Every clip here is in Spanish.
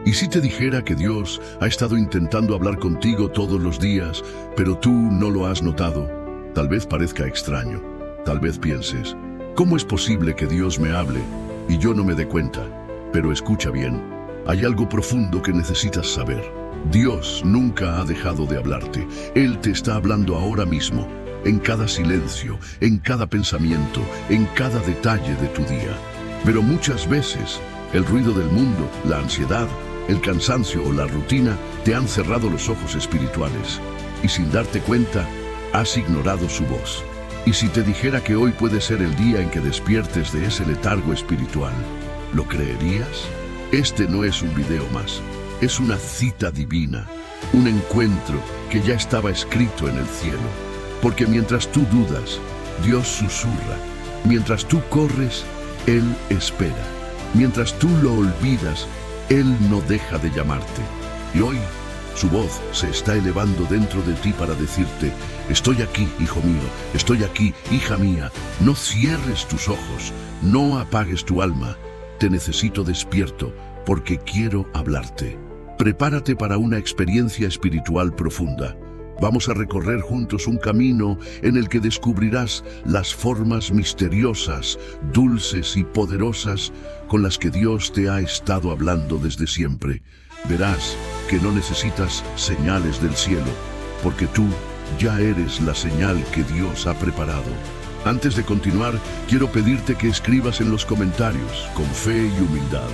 ¿Y si te dijera que Dios ha estado intentando hablar contigo todos los días, pero tú no lo has notado? Tal vez parezca extraño. Tal vez pienses, ¿cómo es posible que Dios me hable y yo no me dé cuenta? Pero escucha bien, hay algo profundo que necesitas saber. Dios nunca ha dejado de hablarte. Él te está hablando ahora mismo, en cada silencio, en cada pensamiento, en cada detalle de tu día. Pero muchas veces, el ruido del mundo, la ansiedad, el cansancio o la rutina te han cerrado los ojos espirituales. Y sin darte cuenta, has ignorado su voz. Y si te dijera que hoy puede ser el día en que despiertes de ese letargo espiritual, ¿lo creerías? Este no es un video más. Es una cita divina, un encuentro que ya estaba escrito en el cielo. Porque mientras tú dudas, Dios susurra. Mientras tú corres, Él espera. Mientras tú lo olvidas, Él no deja de llamarte. Y hoy, su voz se está elevando dentro de ti para decirte, estoy aquí, hijo mío, estoy aquí, hija mía. No cierres tus ojos, no apagues tu alma. Te necesito despierto, porque quiero hablarte. Prepárate para una experiencia espiritual profunda. Vamos a recorrer juntos un camino en el que descubrirás las formas misteriosas, dulces y poderosas con las que Dios te ha estado hablando desde siempre. Verás que no necesitas señales del cielo, porque tú ya eres la señal que Dios ha preparado. Antes de continuar, quiero pedirte que escribas en los comentarios, con fe y humildad,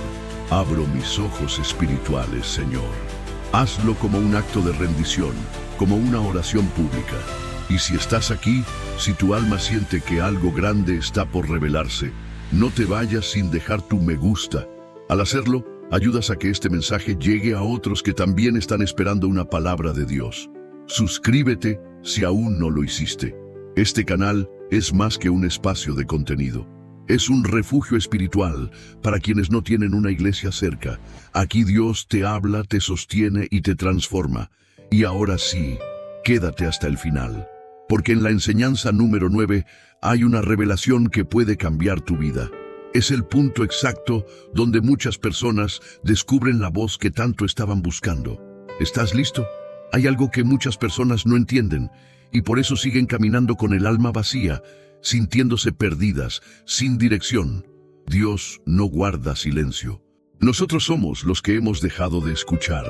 abro mis ojos espirituales, Señor. Hazlo como un acto de rendición, como una oración pública. Y si estás aquí, si tu alma siente que algo grande está por revelarse, no te vayas sin dejar tu me gusta. Al hacerlo, ayudas a que este mensaje llegue a otros que también están esperando una palabra de Dios. Suscríbete si aún no lo hiciste. Este canal es más que un espacio de contenido. Es un refugio espiritual para quienes no tienen una iglesia cerca. Aquí Dios te habla, te sostiene y te transforma. Y ahora sí, quédate hasta el final, porque en la enseñanza número 9 hay una revelación que puede cambiar tu vida. Es el punto exacto donde muchas personas descubren la voz que tanto estaban buscando. ¿Estás listo? Hay algo que muchas personas no entienden y por eso siguen caminando con el alma vacía, sintiéndose perdidas, sin dirección. Dios no guarda silencio. Nosotros somos los que hemos dejado de escuchar.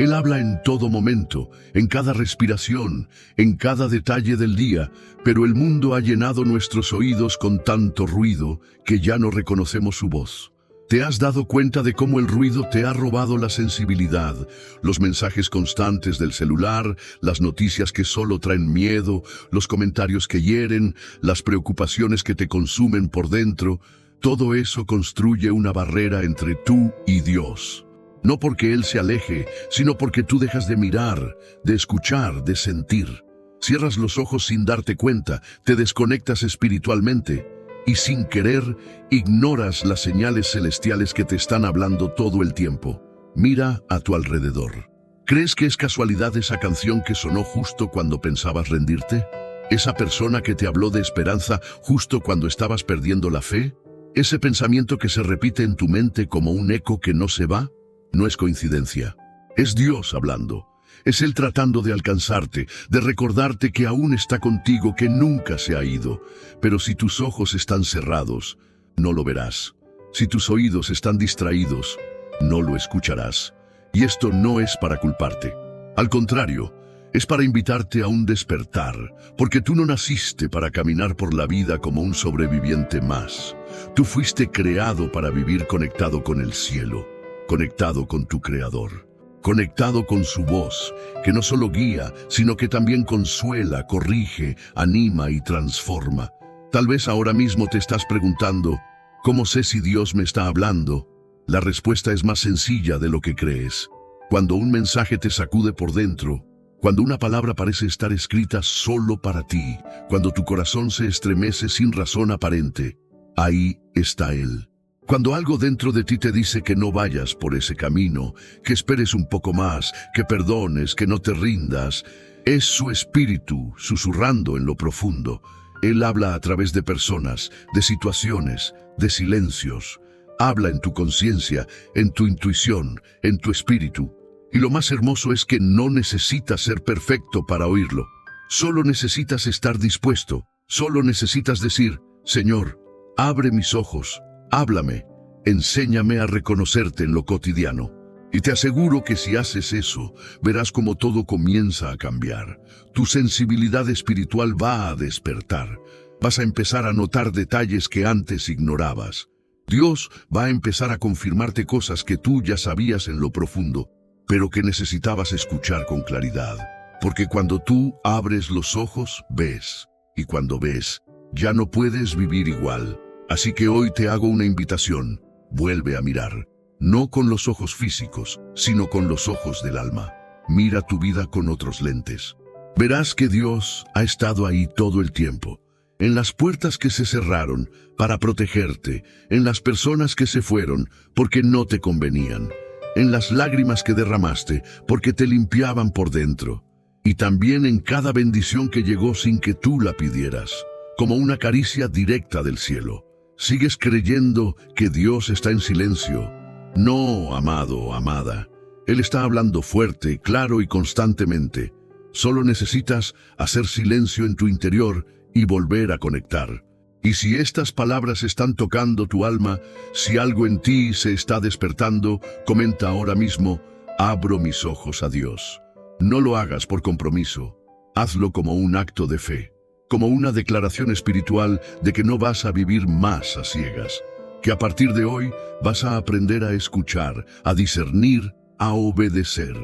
Él habla en todo momento, en cada respiración, en cada detalle del día, pero el mundo ha llenado nuestros oídos con tanto ruido que ya no reconocemos su voz. ¿Te has dado cuenta de cómo el ruido te ha robado la sensibilidad? Los mensajes constantes del celular, las noticias que solo traen miedo, los comentarios que hieren, las preocupaciones que te consumen por dentro, todo eso construye una barrera entre tú y Dios. No porque Él se aleje, sino porque tú dejas de mirar, de escuchar, de sentir. Cierras los ojos sin darte cuenta, te desconectas espiritualmente y sin querer ignoras las señales celestiales que te están hablando todo el tiempo. Mira a tu alrededor. ¿Crees que es casualidad esa canción que sonó justo cuando pensabas rendirte? ¿Esa persona que te habló de esperanza justo cuando estabas perdiendo la fe? ¿Ese pensamiento que se repite en tu mente como un eco que no se va? No es coincidencia. Es Dios hablando. Es Él tratando de alcanzarte, de recordarte que aún está contigo, que nunca se ha ido. Pero si tus ojos están cerrados, no lo verás. Si tus oídos están distraídos, no lo escucharás. Y esto no es para culparte. Al contrario, es para invitarte a un despertar, porque tú no naciste para caminar por la vida como un sobreviviente más. Tú fuiste creado para vivir conectado con el cielo, conectado con tu Creador, conectado con su voz, que no solo guía, sino que también consuela, corrige, anima y transforma. Tal vez ahora mismo te estás preguntando, ¿cómo sé si Dios me está hablando? La respuesta es más sencilla de lo que crees. Cuando un mensaje te sacude por dentro, cuando una palabra parece estar escrita solo para ti, cuando tu corazón se estremece sin razón aparente, ahí está Él. Cuando algo dentro de ti te dice que no vayas por ese camino, que esperes un poco más, que perdones, que no te rindas, es su espíritu susurrando en lo profundo. Él habla a través de personas, de situaciones, de silencios. habla en tu conciencia, en tu intuición, en tu espíritu. Y lo más hermoso es que no necesitas ser perfecto para oírlo. Solo necesitas estar dispuesto. Solo necesitas decir: Señor, abre mis ojos, háblame, enséñame a reconocerte en lo cotidiano. Y te aseguro que si haces eso, verás cómo todo comienza a cambiar. Tu sensibilidad espiritual va a despertar. Vas a empezar a notar detalles que antes ignorabas. Dios va a empezar a confirmarte cosas que tú ya sabías en lo profundo, pero que necesitabas escuchar con claridad. Porque cuando tú abres los ojos, ves. Y cuando ves, ya no puedes vivir igual. Así que hoy te hago una invitación. Vuelve a mirar. No con los ojos físicos, sino con los ojos del alma. Mira tu vida con otros lentes. Verás que Dios ha estado ahí todo el tiempo. En las puertas que se cerraron para protegerte, en las personas que se fueron porque no te convenían, en las lágrimas que derramaste porque te limpiaban por dentro, y también en cada bendición que llegó sin que tú la pidieras, como una caricia directa del cielo. ¿Sigues creyendo que Dios está en silencio? No, amado, amada. Él está hablando fuerte, claro y constantemente. Solo necesitas hacer silencio en tu interior y volver a conectar. Y si estas palabras están tocando tu alma, si algo en ti se está despertando, comenta ahora mismo: abro mis ojos a Dios. No lo hagas por compromiso. Hazlo como un acto de fe, como una declaración espiritual de que no vas a vivir más a ciegas, que a partir de hoy vas a aprender a escuchar, a discernir, a obedecer.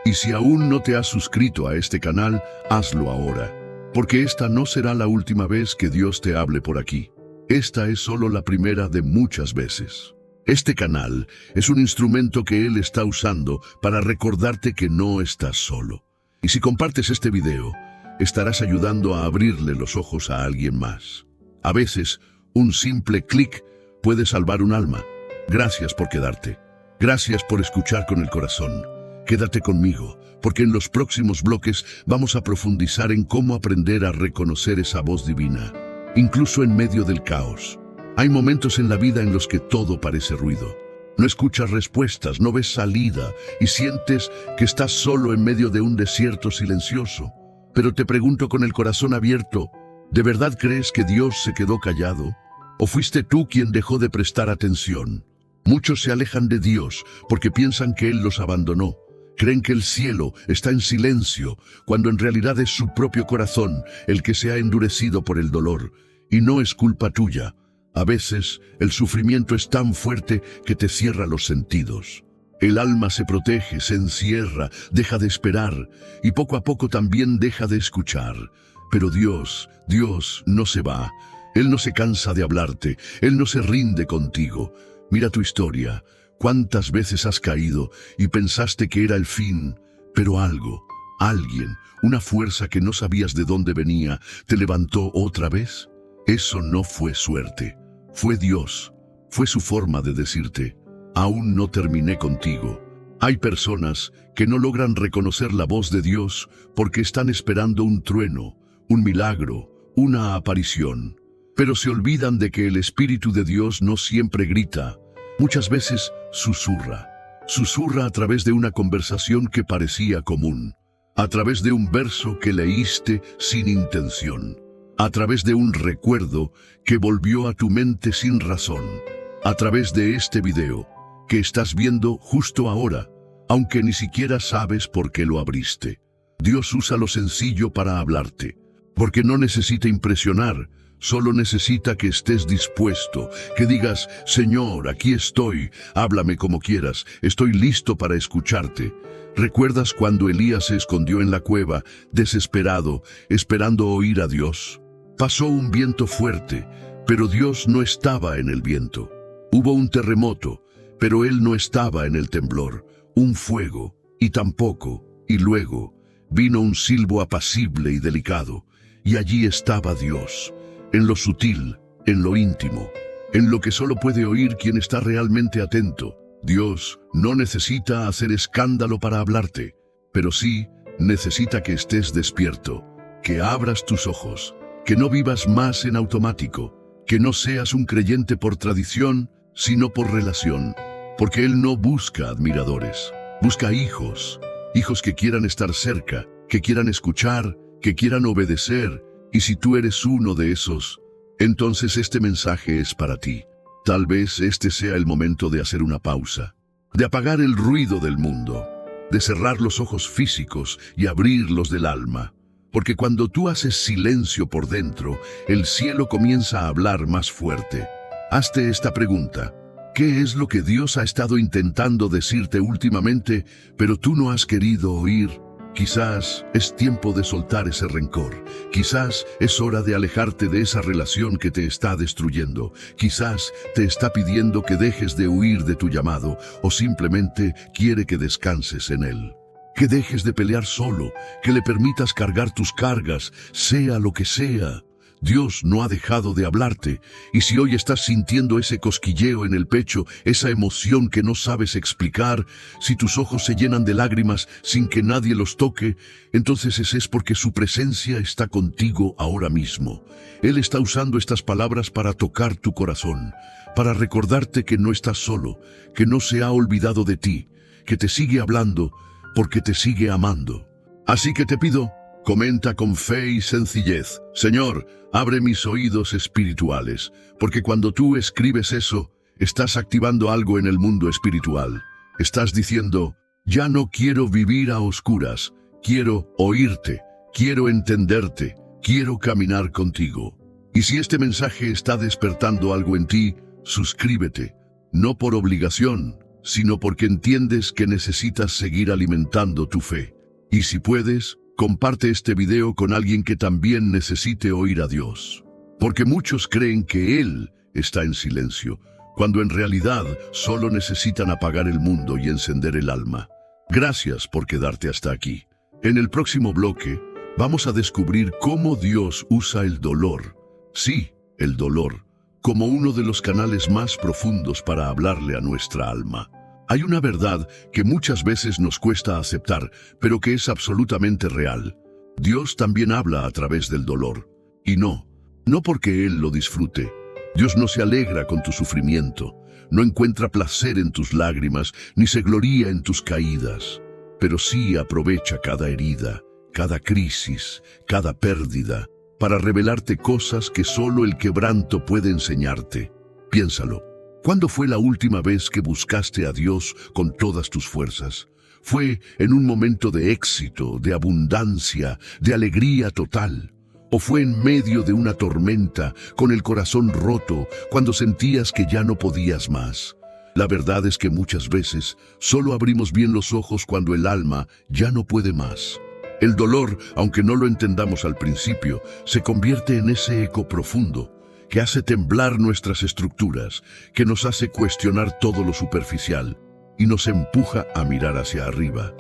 Y si aún no te has suscrito a este canal, hazlo ahora, porque esta no será la última vez que Dios te hable por aquí. Esta es solo la primera de muchas veces. Este canal es un instrumento que Él está usando para recordarte que no estás solo. Y si compartes este video, estarás ayudando a abrirle los ojos a alguien más. A veces, un simple clic puede salvar un alma. Gracias por quedarte. Gracias por escuchar con el corazón. Quédate conmigo, porque en los próximos bloques vamos a profundizar en cómo aprender a reconocer esa voz divina, incluso en medio del caos. Hay momentos en la vida en los que todo parece ruido. No escuchas respuestas, no ves salida y sientes que estás solo en medio de un desierto silencioso. Pero te pregunto con el corazón abierto, ¿de verdad crees que Dios se quedó callado? ¿O fuiste tú quien dejó de prestar atención? Muchos se alejan de Dios porque piensan que Él los abandonó. Creen que el cielo está en silencio, cuando en realidad es su propio corazón el que se ha endurecido por el dolor. Y no es culpa tuya. A veces el sufrimiento es tan fuerte que te cierra los sentidos. El alma se protege, se encierra, deja de esperar y poco a poco también deja de escuchar. Pero Dios no se va. Él no se cansa de hablarte, Él no se rinde contigo. Mira tu historia. ¿Cuántas veces has caído y pensaste que era el fin? Pero alguien, una fuerza que no sabías de dónde venía, te levantó otra vez. Eso no fue suerte, fue Dios. Fue su forma de decirte: aún no terminé contigo. Hay personas que no logran reconocer la voz de Dios porque están esperando un trueno, un milagro, una aparición. Pero se olvidan de que el Espíritu de Dios no siempre grita. Muchas veces susurra a través de una conversación que parecía común, a través de un verso que leíste sin intención, a través de un recuerdo que volvió a tu mente sin razón, a través de este video que estás viendo justo ahora, aunque ni siquiera sabes por qué lo abriste. Dios usa lo sencillo para hablarte, porque no necesita impresionar. Solo necesita que estés dispuesto, que digas: Señor, aquí estoy, háblame como quieras, estoy listo para escucharte. ¿Recuerdas cuando Elías se escondió en la cueva, desesperado, esperando oír a Dios? Pasó un viento fuerte, pero Dios no estaba en el viento. Hubo un terremoto, pero Él no estaba en el temblor. Un fuego, y tampoco, y luego, vino un silbo apacible y delicado, y allí estaba Dios. En lo sutil, en lo íntimo, en lo que solo puede oír quien está realmente atento. Dios no necesita hacer escándalo para hablarte, pero sí necesita que estés despierto, que abras tus ojos, que no vivas más en automático, que no seas un creyente por tradición, sino por relación, porque Él no busca admiradores, busca hijos, hijos que quieran estar cerca, que quieran escuchar, que quieran obedecer, y si tú eres uno de esos, entonces este mensaje es para ti. Tal vez este sea el momento de hacer una pausa, de apagar el ruido del mundo, de cerrar los ojos físicos y abrir los del alma. Porque cuando tú haces silencio por dentro, el cielo comienza a hablar más fuerte. Hazte esta pregunta: ¿qué es lo que Dios ha estado intentando decirte últimamente, pero tú no has querido oír? Quizás es tiempo de soltar ese rencor. Quizás es hora de alejarte de esa relación que te está destruyendo. Quizás te está pidiendo que dejes de huir de tu llamado, o simplemente quiere que descanses en él. Que dejes de pelear solo, que le permitas cargar tus cargas, sea lo que sea. Dios no ha dejado de hablarte, y si hoy estás sintiendo ese cosquilleo en el pecho, esa emoción que no sabes explicar, si tus ojos se llenan de lágrimas sin que nadie los toque, entonces ese es porque su presencia está contigo ahora mismo. Él está usando estas palabras para tocar tu corazón, para recordarte que no estás solo, que no se ha olvidado de ti, que te sigue hablando porque te sigue amando. Así que te pido, comenta con fe y sencillez: Señor, abre mis oídos espirituales, porque cuando tú escribes eso, estás activando algo en el mundo espiritual. Estás diciendo: ya no quiero vivir a oscuras, quiero oírte, quiero entenderte, quiero caminar contigo. Y si este mensaje está despertando algo en ti, suscríbete, no por obligación, sino porque entiendes que necesitas seguir alimentando tu fe. Y si puedes, comparte este video con alguien que también necesite oír a Dios. Porque muchos creen que Él está en silencio, cuando en realidad solo necesitan apagar el mundo y encender el alma. Gracias por quedarte hasta aquí. En el próximo bloque, vamos a descubrir cómo Dios usa el dolor, sí, el dolor, como uno de los canales más profundos para hablarle a nuestra alma. Hay una verdad que muchas veces nos cuesta aceptar, pero que es absolutamente real. Dios también habla a través del dolor. Y no porque Él lo disfrute. Dios no se alegra con tu sufrimiento, no encuentra placer en tus lágrimas, ni se gloría en tus caídas. Pero sí aprovecha cada herida, cada crisis, cada pérdida, para revelarte cosas que solo el quebranto puede enseñarte. Piénsalo. ¿Cuándo fue la última vez que buscaste a Dios con todas tus fuerzas? ¿Fue en un momento de éxito, de abundancia, de alegría total? ¿O fue en medio de una tormenta, con el corazón roto, cuando sentías que ya no podías más? La verdad es que muchas veces solo abrimos bien los ojos cuando el alma ya no puede más. El dolor, aunque no lo entendamos al principio, se convierte en ese eco profundo que hace temblar nuestras estructuras, que nos hace cuestionar todo lo superficial y nos empuja a mirar hacia arriba.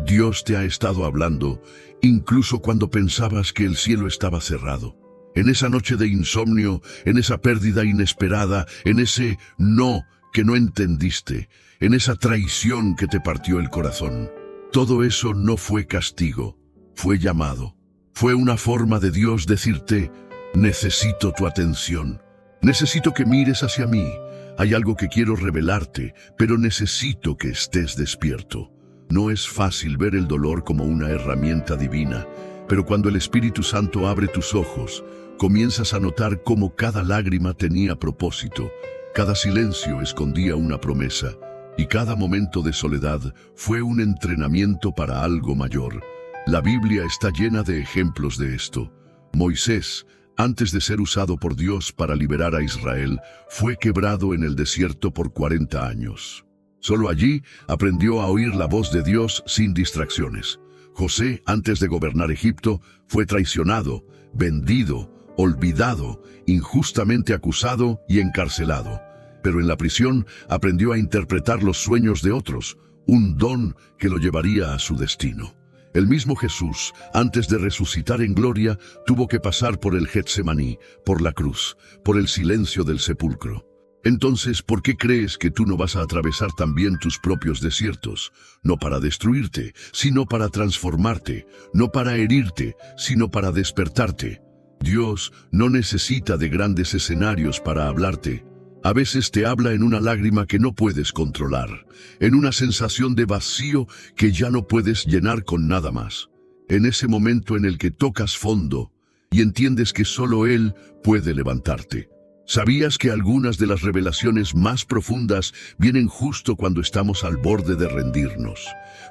Dios te ha estado hablando, incluso cuando pensabas que el cielo estaba cerrado. En esa noche de insomnio, en esa pérdida inesperada, en ese no que no entendiste, en esa traición que te partió el corazón. Todo eso no fue castigo, fue llamado. Fue una forma de Dios decirte: necesito tu atención. Necesito que mires hacia mí. Hay algo que quiero revelarte, pero necesito que estés despierto. No es fácil ver el dolor como una herramienta divina, pero cuando el Espíritu Santo abre tus ojos, comienzas a notar cómo cada lágrima tenía propósito, cada silencio escondía una promesa, y cada momento de soledad fue un entrenamiento para algo mayor. La Biblia está llena de ejemplos de esto. Moisés, antes de ser usado por Dios para liberar a Israel, fue quebrado en el desierto por 40 años. Solo allí aprendió a oír la voz de Dios sin distracciones. José, antes de gobernar Egipto, fue traicionado, vendido, olvidado, injustamente acusado y encarcelado. Pero en la prisión aprendió a interpretar los sueños de otros, un don que lo llevaría a su destino. El mismo Jesús, antes de resucitar en gloria, tuvo que pasar por el Getsemaní, por la cruz, por el silencio del sepulcro. Entonces, ¿por qué crees que tú no vas a atravesar también tus propios desiertos? No para destruirte, sino para transformarte, no para herirte, sino para despertarte. Dios no necesita de grandes escenarios para hablarte. A veces te habla en una lágrima que no puedes controlar, en una sensación de vacío que ya no puedes llenar con nada más. En ese momento en el que tocas fondo y entiendes que solo Él puede levantarte. ¿Sabías que algunas de las revelaciones más profundas vienen justo cuando estamos al borde de rendirnos?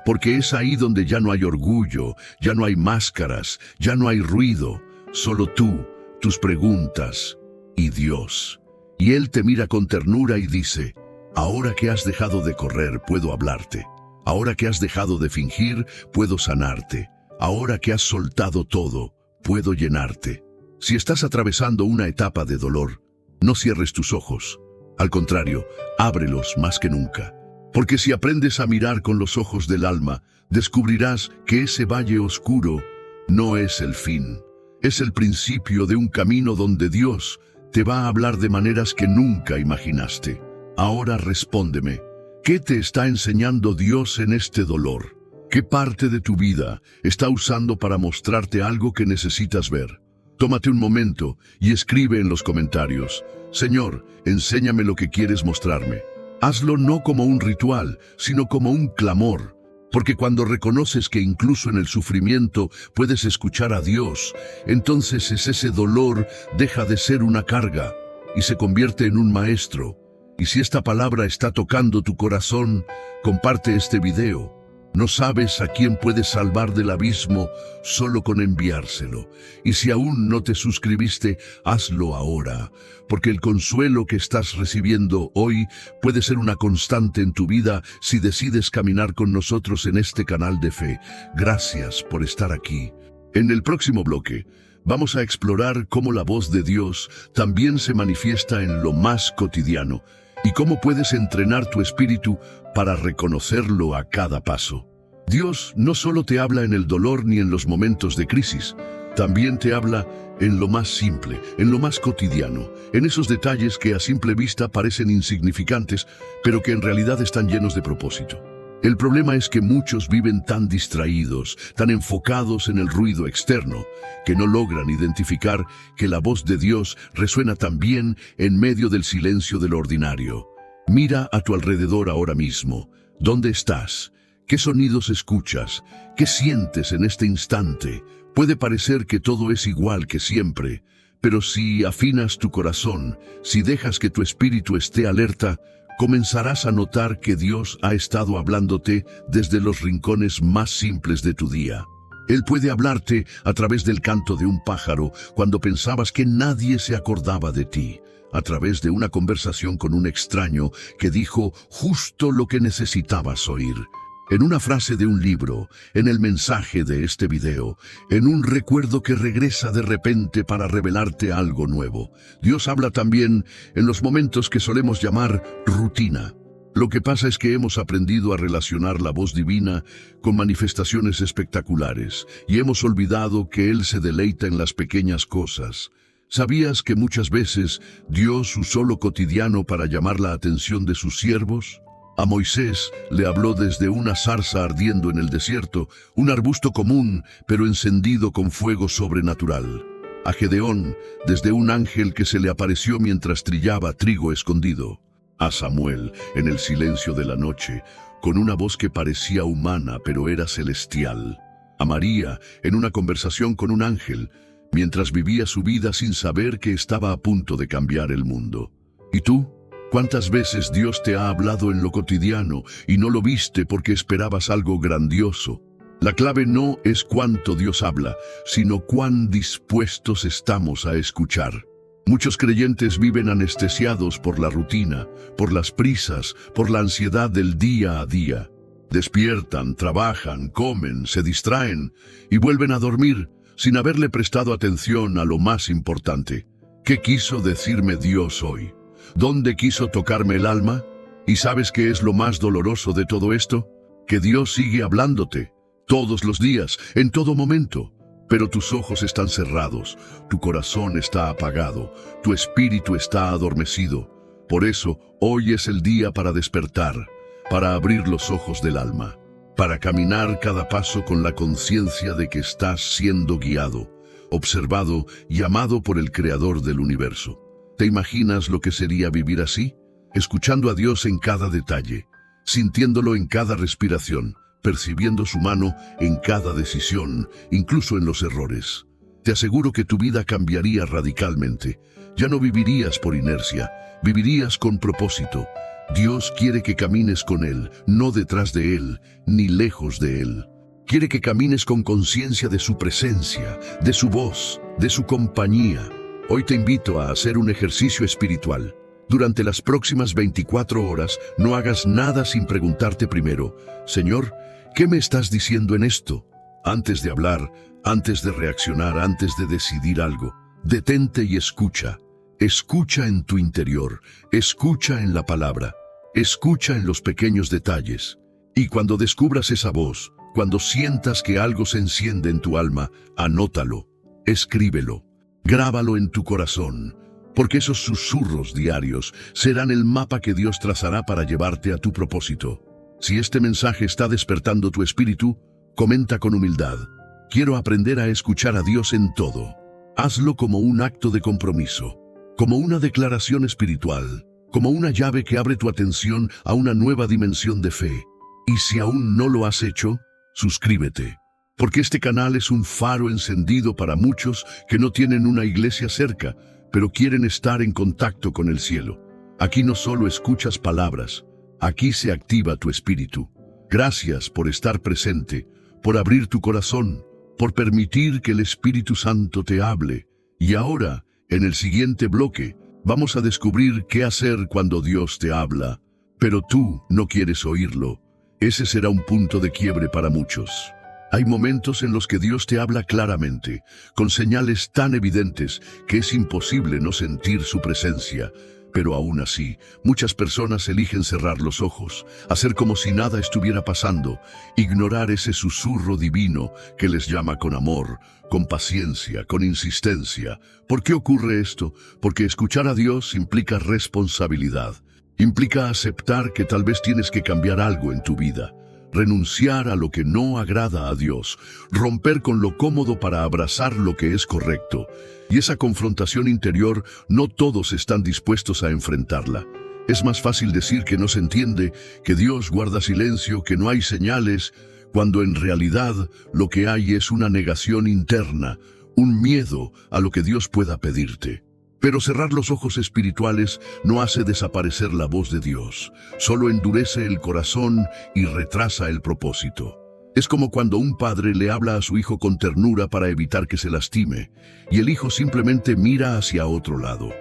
Porque es ahí donde ya no hay orgullo, ya no hay máscaras, ya no hay ruido, solo tú, tus preguntas y Dios. Y Él te mira con ternura y dice: ahora que has dejado de correr, puedo hablarte. Ahora que has dejado de fingir, puedo sanarte. Ahora que has soltado todo, puedo llenarte. Si estás atravesando una etapa de dolor, no cierres tus ojos. Al contrario, ábrelos más que nunca. Porque si aprendes a mirar con los ojos del alma, descubrirás que ese valle oscuro no es el fin. Es el principio de un camino donde Dios te va a hablar de maneras que nunca imaginaste. Ahora respóndeme, ¿qué te está enseñando Dios en este dolor? ¿Qué parte de tu vida está usando para mostrarte algo que necesitas ver? Tómate un momento y escribe en los comentarios: Señor, enséñame lo que quieres mostrarme. Hazlo no como un ritual, sino como un clamor. Porque cuando reconoces que incluso en el sufrimiento puedes escuchar a Dios, entonces ese dolor deja de ser una carga y se convierte en un maestro. Y si esta palabra está tocando tu corazón, comparte este video. No sabes a quién puedes salvar del abismo solo con enviárselo. Y si aún no te suscribiste, hazlo ahora, porque el consuelo que estás recibiendo hoy puede ser una constante en tu vida si decides caminar con nosotros en este canal de fe. Gracias por estar aquí. En el próximo bloque, vamos a explorar cómo la voz de Dios también se manifiesta en lo más cotidiano y cómo puedes entrenar tu espíritu para reconocerlo a cada paso. Dios no solo te habla en el dolor ni en los momentos de crisis, también te habla en lo más simple, en lo más cotidiano, en esos detalles que a simple vista parecen insignificantes, pero que en realidad están llenos de propósito. El problema es que muchos viven tan distraídos, tan enfocados en el ruido externo, que no logran identificar que la voz de Dios resuena también en medio del silencio de lo ordinario. Mira a tu alrededor ahora mismo. ¿Dónde estás? ¿Qué sonidos escuchas? ¿Qué sientes en este instante? Puede parecer que todo es igual que siempre, pero si afinas tu corazón, si dejas que tu espíritu esté alerta, comenzarás a notar que Dios ha estado hablándote desde los rincones más simples de tu día. Él puede hablarte a través del canto de un pájaro cuando pensabas que nadie se acordaba de ti, a través de una conversación con un extraño que dijo justo lo que necesitabas oír, en una frase de un libro, en el mensaje de este video, en un recuerdo que regresa de repente para revelarte algo nuevo. Dios habla también en los momentos que solemos llamar rutina. Lo que pasa es que hemos aprendido a relacionar la voz divina con manifestaciones espectaculares y hemos olvidado que Él se deleita en las pequeñas cosas. ¿Sabías que muchas veces Dios usó lo cotidiano para llamar la atención de sus siervos? A Moisés le habló desde una zarza ardiendo en el desierto, un arbusto común, pero encendido con fuego sobrenatural. A Gedeón, desde un ángel que se le apareció mientras trillaba trigo escondido. A Samuel, en el silencio de la noche, con una voz que parecía humana, pero era celestial. A María, en una conversación con un ángel, mientras vivía su vida sin saber que estaba a punto de cambiar el mundo. ¿Y tú? ¿Cuántas veces Dios te ha hablado en lo cotidiano y no lo viste porque esperabas algo grandioso? La clave no es cuánto Dios habla, sino cuán dispuestos estamos a escuchar. Muchos creyentes viven anestesiados por la rutina, por las prisas, por la ansiedad del día a día. Despiertan, trabajan, comen, se distraen y vuelven a dormir sin haberle prestado atención a lo más importante. ¿Qué quiso decirme Dios hoy? ¿Dónde quiso tocarme el alma? ¿Y sabes qué es lo más doloroso de todo esto? Que Dios sigue hablándote, todos los días, en todo momento. Pero tus ojos están cerrados, tu corazón está apagado, tu espíritu está adormecido. Por eso, hoy es el día para despertar, para abrir los ojos del alma, para caminar cada paso con la conciencia de que estás siendo guiado, observado y amado por el Creador del universo. ¿Te imaginas lo que sería vivir así? Escuchando a Dios en cada detalle, sintiéndolo en cada respiración, percibiendo su mano en cada decisión, incluso en los errores. Te aseguro que tu vida cambiaría radicalmente. Ya no vivirías por inercia, vivirías con propósito. Dios quiere que camines con Él, no detrás de Él, ni lejos de Él. Quiere que camines con conciencia de su presencia, de su voz, de su compañía. Hoy te invito a hacer un ejercicio espiritual. Durante las próximas 24 horas, no hagas nada sin preguntarte primero, Señor, ¿qué me estás diciendo en esto? Antes de hablar, antes de reaccionar, antes de decidir algo, detente y escucha. Escucha en tu interior, escucha en la palabra, escucha en los pequeños detalles. Y cuando descubras esa voz, cuando sientas que algo se enciende en tu alma, anótalo, escríbelo, grábalo en tu corazón, porque esos susurros diarios serán el mapa que Dios trazará para llevarte a tu propósito. Si este mensaje está despertando tu espíritu, comenta con humildad. Quiero aprender a escuchar a Dios en todo. Hazlo como un acto de compromiso, como una declaración espiritual, como una llave que abre tu atención a una nueva dimensión de fe. Y si aún no lo has hecho, suscríbete, porque este canal es un faro encendido para muchos que no tienen una iglesia cerca, pero quieren estar en contacto con el cielo. Aquí no solo escuchas palabras, aquí se activa tu espíritu. Gracias por estar presente, por abrir tu corazón, por permitir que el Espíritu Santo te hable. Y ahora, en el siguiente bloque, vamos a descubrir qué hacer cuando Dios te habla, pero tú no quieres oírlo. Ese será un punto de quiebre para muchos. Hay momentos en los que Dios te habla claramente, con señales tan evidentes que es imposible no sentir su presencia. Pero aún así, muchas personas eligen cerrar los ojos, hacer como si nada estuviera pasando, ignorar ese susurro divino que les llama con amor, con paciencia, con insistencia. ¿Por qué ocurre esto? Porque escuchar a Dios implica responsabilidad. Implica aceptar que tal vez tienes que cambiar algo en tu vida, renunciar a lo que no agrada a Dios, romper con lo cómodo para abrazar lo que es correcto. Y esa confrontación interior, no todos están dispuestos a enfrentarla. Es más fácil decir que no se entiende, que Dios guarda silencio, que no hay señales, cuando en realidad lo que hay es una negación interna, un miedo a lo que Dios pueda pedirte. Pero cerrar los ojos espirituales no hace desaparecer la voz de Dios, solo endurece el corazón y retrasa el propósito. Es como cuando un padre le habla a su hijo con ternura para evitar que se lastime, y el hijo simplemente mira hacia otro lado.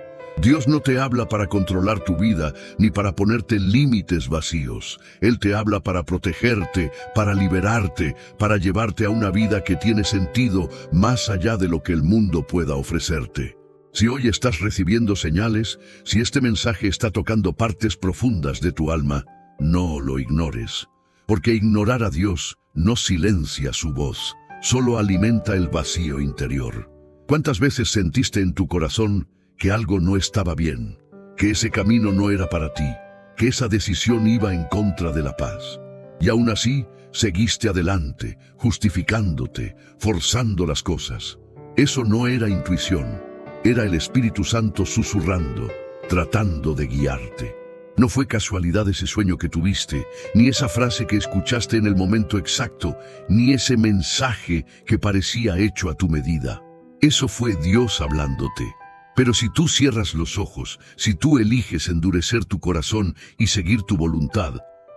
Dios no te habla para controlar tu vida, ni para ponerte límites vacíos. Él te habla para protegerte, para liberarte, para llevarte a una vida que tiene sentido más allá de lo que el mundo pueda ofrecerte. Si hoy estás recibiendo señales, si este mensaje está tocando partes profundas de tu alma, no lo ignores. Porque ignorar a Dios no silencia su voz, solo alimenta el vacío interior. ¿Cuántas veces sentiste en tu corazón que algo no estaba bien, que ese camino no era para ti, que esa decisión iba en contra de la paz? Y aún así, seguiste adelante, justificándote, forzando las cosas. Eso no era intuición. Era el Espíritu Santo susurrando, tratando de guiarte. No fue casualidad ese sueño que tuviste, ni esa frase que escuchaste en el momento exacto, ni ese mensaje que parecía hecho a tu medida. Eso fue Dios hablándote. Pero si tú cierras los ojos, si tú eliges endurecer tu corazón y seguir tu voluntad,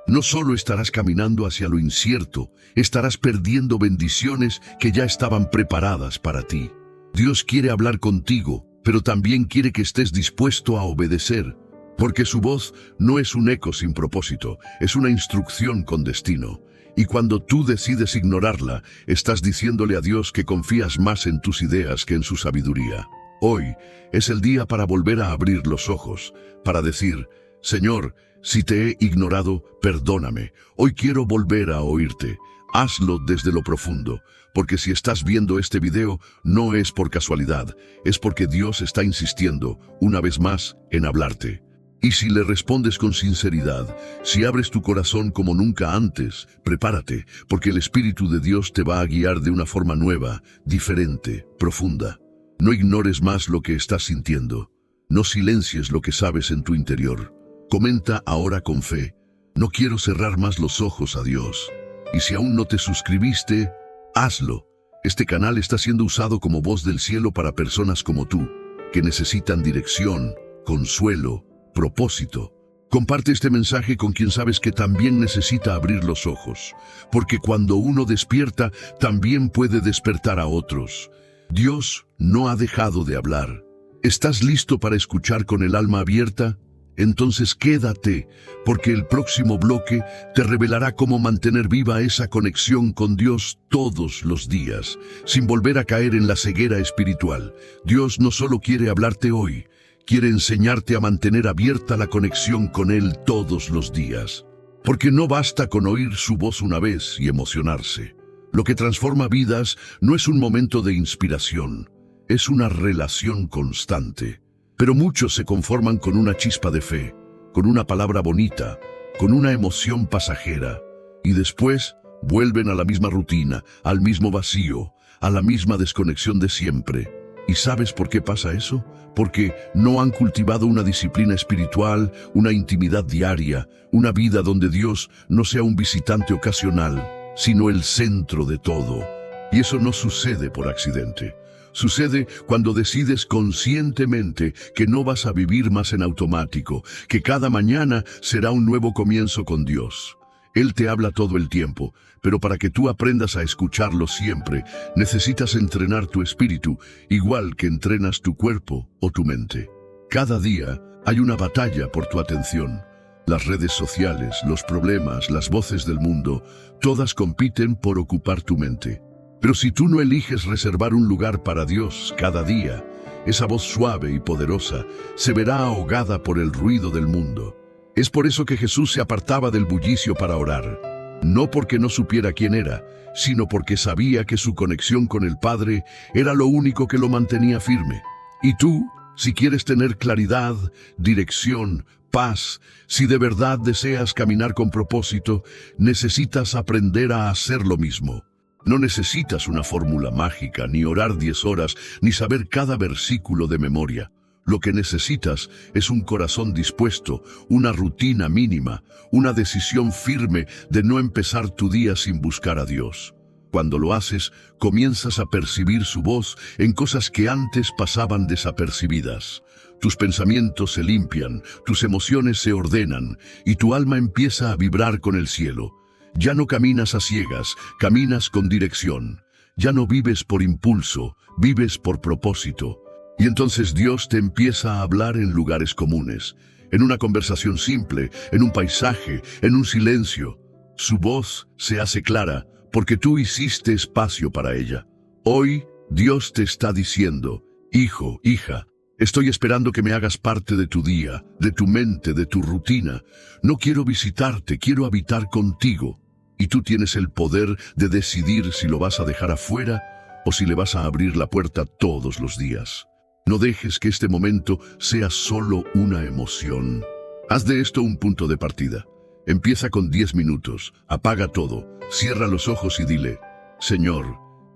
no solo estarás caminando hacia lo incierto, estarás perdiendo bendiciones que ya estaban preparadas para ti. Dios quiere hablar contigo, pero también quiere que estés dispuesto a obedecer, porque su voz no es un eco sin propósito, es una instrucción con destino. Y cuando tú decides ignorarla, estás diciéndole a Dios que confías más en tus ideas que en su sabiduría. Hoy es el día para volver a abrir los ojos, para decir, Señor, si te he ignorado, perdóname. Hoy quiero volver a oírte. Hazlo desde lo profundo, porque si estás viendo este video, no es por casualidad, es porque Dios está insistiendo, una vez más, en hablarte. Y si le respondes con sinceridad, si abres tu corazón como nunca antes, prepárate, porque el Espíritu de Dios te va a guiar de una forma nueva, diferente, profunda. No ignores más lo que estás sintiendo. No silencies lo que sabes en tu interior. Comenta ahora con fe. No quiero cerrar más los ojos a Dios. Y si aún no te suscribiste, hazlo. Este canal está siendo usado como voz del cielo para personas como tú, que necesitan dirección, consuelo, propósito. Comparte este mensaje con quien sabes que también necesita abrir los ojos, porque cuando uno despierta, también puede despertar a otros. Dios no ha dejado de hablar. ¿Estás listo para escuchar con el alma abierta? Entonces quédate, porque el próximo bloque te revelará cómo mantener viva esa conexión con Dios todos los días, sin volver a caer en la ceguera espiritual. Dios no solo quiere hablarte hoy, quiere enseñarte a mantener abierta la conexión con Él todos los días. Porque no basta con oír su voz una vez y emocionarse. Lo que transforma vidas no es un momento de inspiración, es una relación constante. Pero muchos se conforman con una chispa de fe, con una palabra bonita, con una emoción pasajera, y después vuelven a la misma rutina, al mismo vacío, a la misma desconexión de siempre. ¿Y sabes por qué pasa eso? Porque no han cultivado una disciplina espiritual, una intimidad diaria, una vida donde Dios no sea un visitante ocasional, sino el centro de todo. Y eso no sucede por accidente. Sucede cuando decides conscientemente que no vas a vivir más en automático, que cada mañana será un nuevo comienzo con Dios. Él te habla todo el tiempo, pero para que tú aprendas a escucharlo siempre, necesitas entrenar tu espíritu, igual que entrenas tu cuerpo o tu mente. Cada día hay una batalla por tu atención. Las redes sociales, los problemas, las voces del mundo, todas compiten por ocupar tu mente. Pero si tú no eliges reservar un lugar para Dios cada día, esa voz suave y poderosa se verá ahogada por el ruido del mundo. Es por eso que Jesús se apartaba del bullicio para orar. No porque no supiera quién era, sino porque sabía que su conexión con el Padre era lo único que lo mantenía firme. Y tú, si quieres tener claridad, dirección, paz, si de verdad deseas caminar con propósito, necesitas aprender a hacer lo mismo. No necesitas una fórmula mágica, ni orar 10 horas, ni saber cada versículo de memoria. Lo que necesitas es un corazón dispuesto, una rutina mínima, una decisión firme de no empezar tu día sin buscar a Dios. Cuando lo haces, comienzas a percibir su voz en cosas que antes pasaban desapercibidas. Tus pensamientos se limpian, tus emociones se ordenan, y tu alma empieza a vibrar con el cielo. Ya no caminas a ciegas, caminas con dirección. Ya no vives por impulso, vives por propósito. Y entonces Dios te empieza a hablar en lugares comunes, en una conversación simple, en un paisaje, en un silencio. Su voz se hace clara porque tú hiciste espacio para ella. Hoy Dios te está diciendo, hijo, hija, estoy esperando que me hagas parte de tu día, de tu mente, de tu rutina. No quiero visitarte, quiero habitar contigo. Y tú tienes el poder de decidir si lo vas a dejar afuera o si le vas a abrir la puerta todos los días. No dejes que este momento sea solo una emoción. Haz de esto un punto de partida. Empieza con 10 minutos, apaga todo, cierra los ojos y dile, Señor,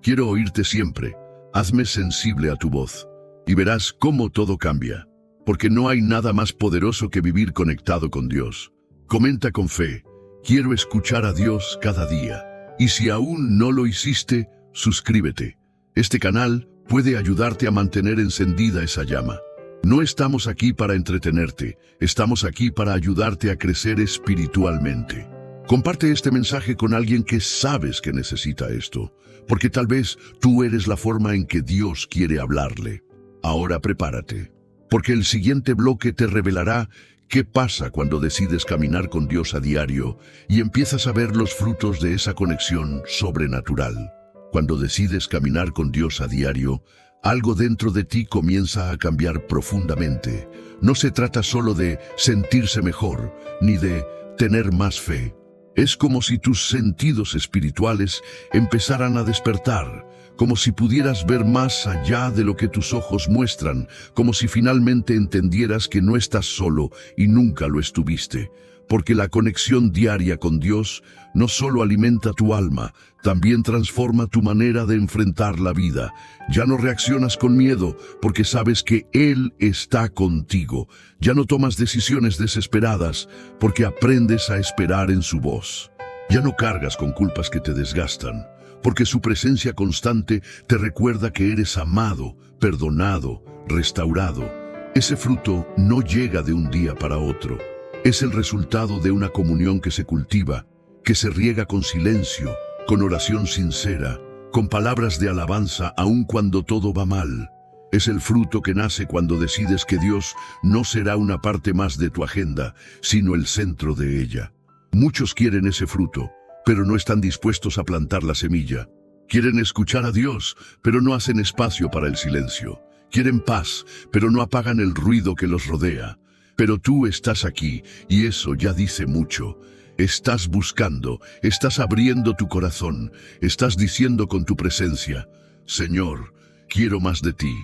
quiero oírte siempre, hazme sensible a tu voz. Y verás cómo todo cambia, porque no hay nada más poderoso que vivir conectado con Dios. Comenta con fe. Quiero escuchar a Dios cada día. Y si aún no lo hiciste, suscríbete. Este canal puede ayudarte a mantener encendida esa llama. No estamos aquí para entretenerte, estamos aquí para ayudarte a crecer espiritualmente. Comparte este mensaje con alguien que sabes que necesita esto, porque tal vez tú eres la forma en que Dios quiere hablarle. Ahora prepárate, porque el siguiente bloque te revelará ¿qué pasa cuando decides caminar con Dios a diario y empiezas a ver los frutos de esa conexión sobrenatural? Cuando decides caminar con Dios a diario, algo dentro de ti comienza a cambiar profundamente. No se trata solo de sentirse mejor, ni de tener más fe. Es como si tus sentidos espirituales empezaran a despertar, como si pudieras ver más allá de lo que tus ojos muestran, como si finalmente entendieras que no estás solo y nunca lo estuviste. porque la conexión diaria con Dios no solo alimenta tu alma, también transforma tu manera de enfrentar la vida. Ya no reaccionas con miedo, porque sabes que Él está contigo. Ya no tomas decisiones desesperadas, porque aprendes a esperar en su voz. Ya no cargas con culpas que te desgastan, porque su presencia constante te recuerda que eres amado, perdonado, restaurado. Ese fruto no llega de un día para otro. Es el resultado de una comunión que se cultiva, que se riega con silencio, con oración sincera, con palabras de alabanza aun cuando todo va mal. Es el fruto que nace cuando decides que Dios no será una parte más de tu agenda, sino el centro de ella. Muchos quieren ese fruto, pero no están dispuestos a plantar la semilla. Quieren escuchar a Dios, pero no hacen espacio para el silencio. Quieren paz, pero no apagan el ruido que los rodea. Pero tú estás aquí, y eso ya dice mucho. Estás buscando, estás abriendo tu corazón, estás diciendo con tu presencia: Señor, quiero más de ti.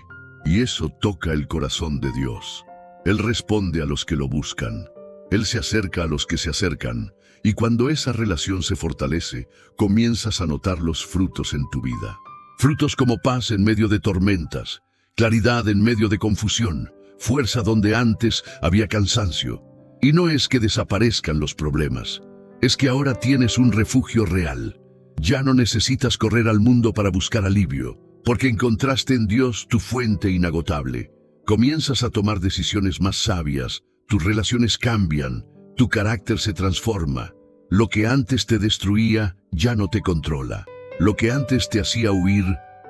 Y eso toca el corazón de Dios. Él responde a los que lo buscan. Él se acerca a los que se acercan. Y cuando esa relación se fortalece, comienzas a notar los frutos en tu vida. Frutos como paz en medio de tormentas, claridad en medio de confusión, fuerza donde antes había cansancio. Y no es que desaparezcan los problemas, es que ahora tienes un refugio real. Ya no necesitas correr al mundo para buscar alivio, porque encontraste en Dios tu fuente inagotable. Comienzas a tomar decisiones más sabias, tus relaciones cambian, tu carácter se transforma. Lo que antes te destruía ya no te controla. Lo que antes te hacía huir,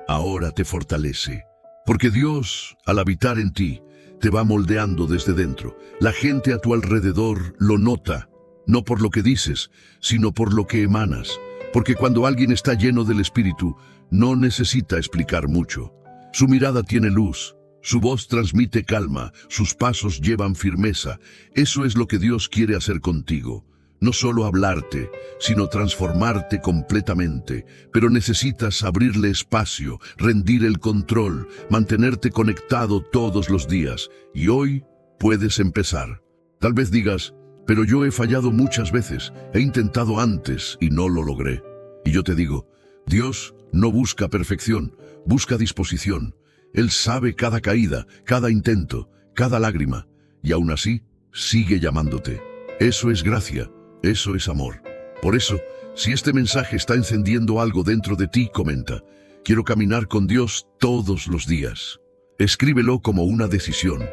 ahora te fortalece. Porque Dios, al habitar en ti, te va moldeando desde dentro. La gente a tu alrededor lo nota, no por lo que dices, sino por lo que emanas. Porque cuando alguien está lleno del Espíritu, no necesita explicar mucho. Su mirada tiene luz, su voz transmite calma, sus pasos llevan firmeza. Eso es lo que Dios quiere hacer contigo. No solo hablarte, sino transformarte completamente. Pero necesitas abrirle espacio, rendir el control, mantenerte conectado todos los días. Y hoy puedes empezar. Tal vez digas: pero yo he fallado muchas veces, he intentado antes y no lo logré. Y yo te digo, Dios no busca perfección, busca disposición. Él sabe cada caída, cada intento, cada lágrima, y aún así sigue llamándote. Eso es gracia. Eso es amor. Por eso, si este mensaje está encendiendo algo dentro de ti, comenta: quiero caminar con Dios todos los días. Escríbelo como una decisión,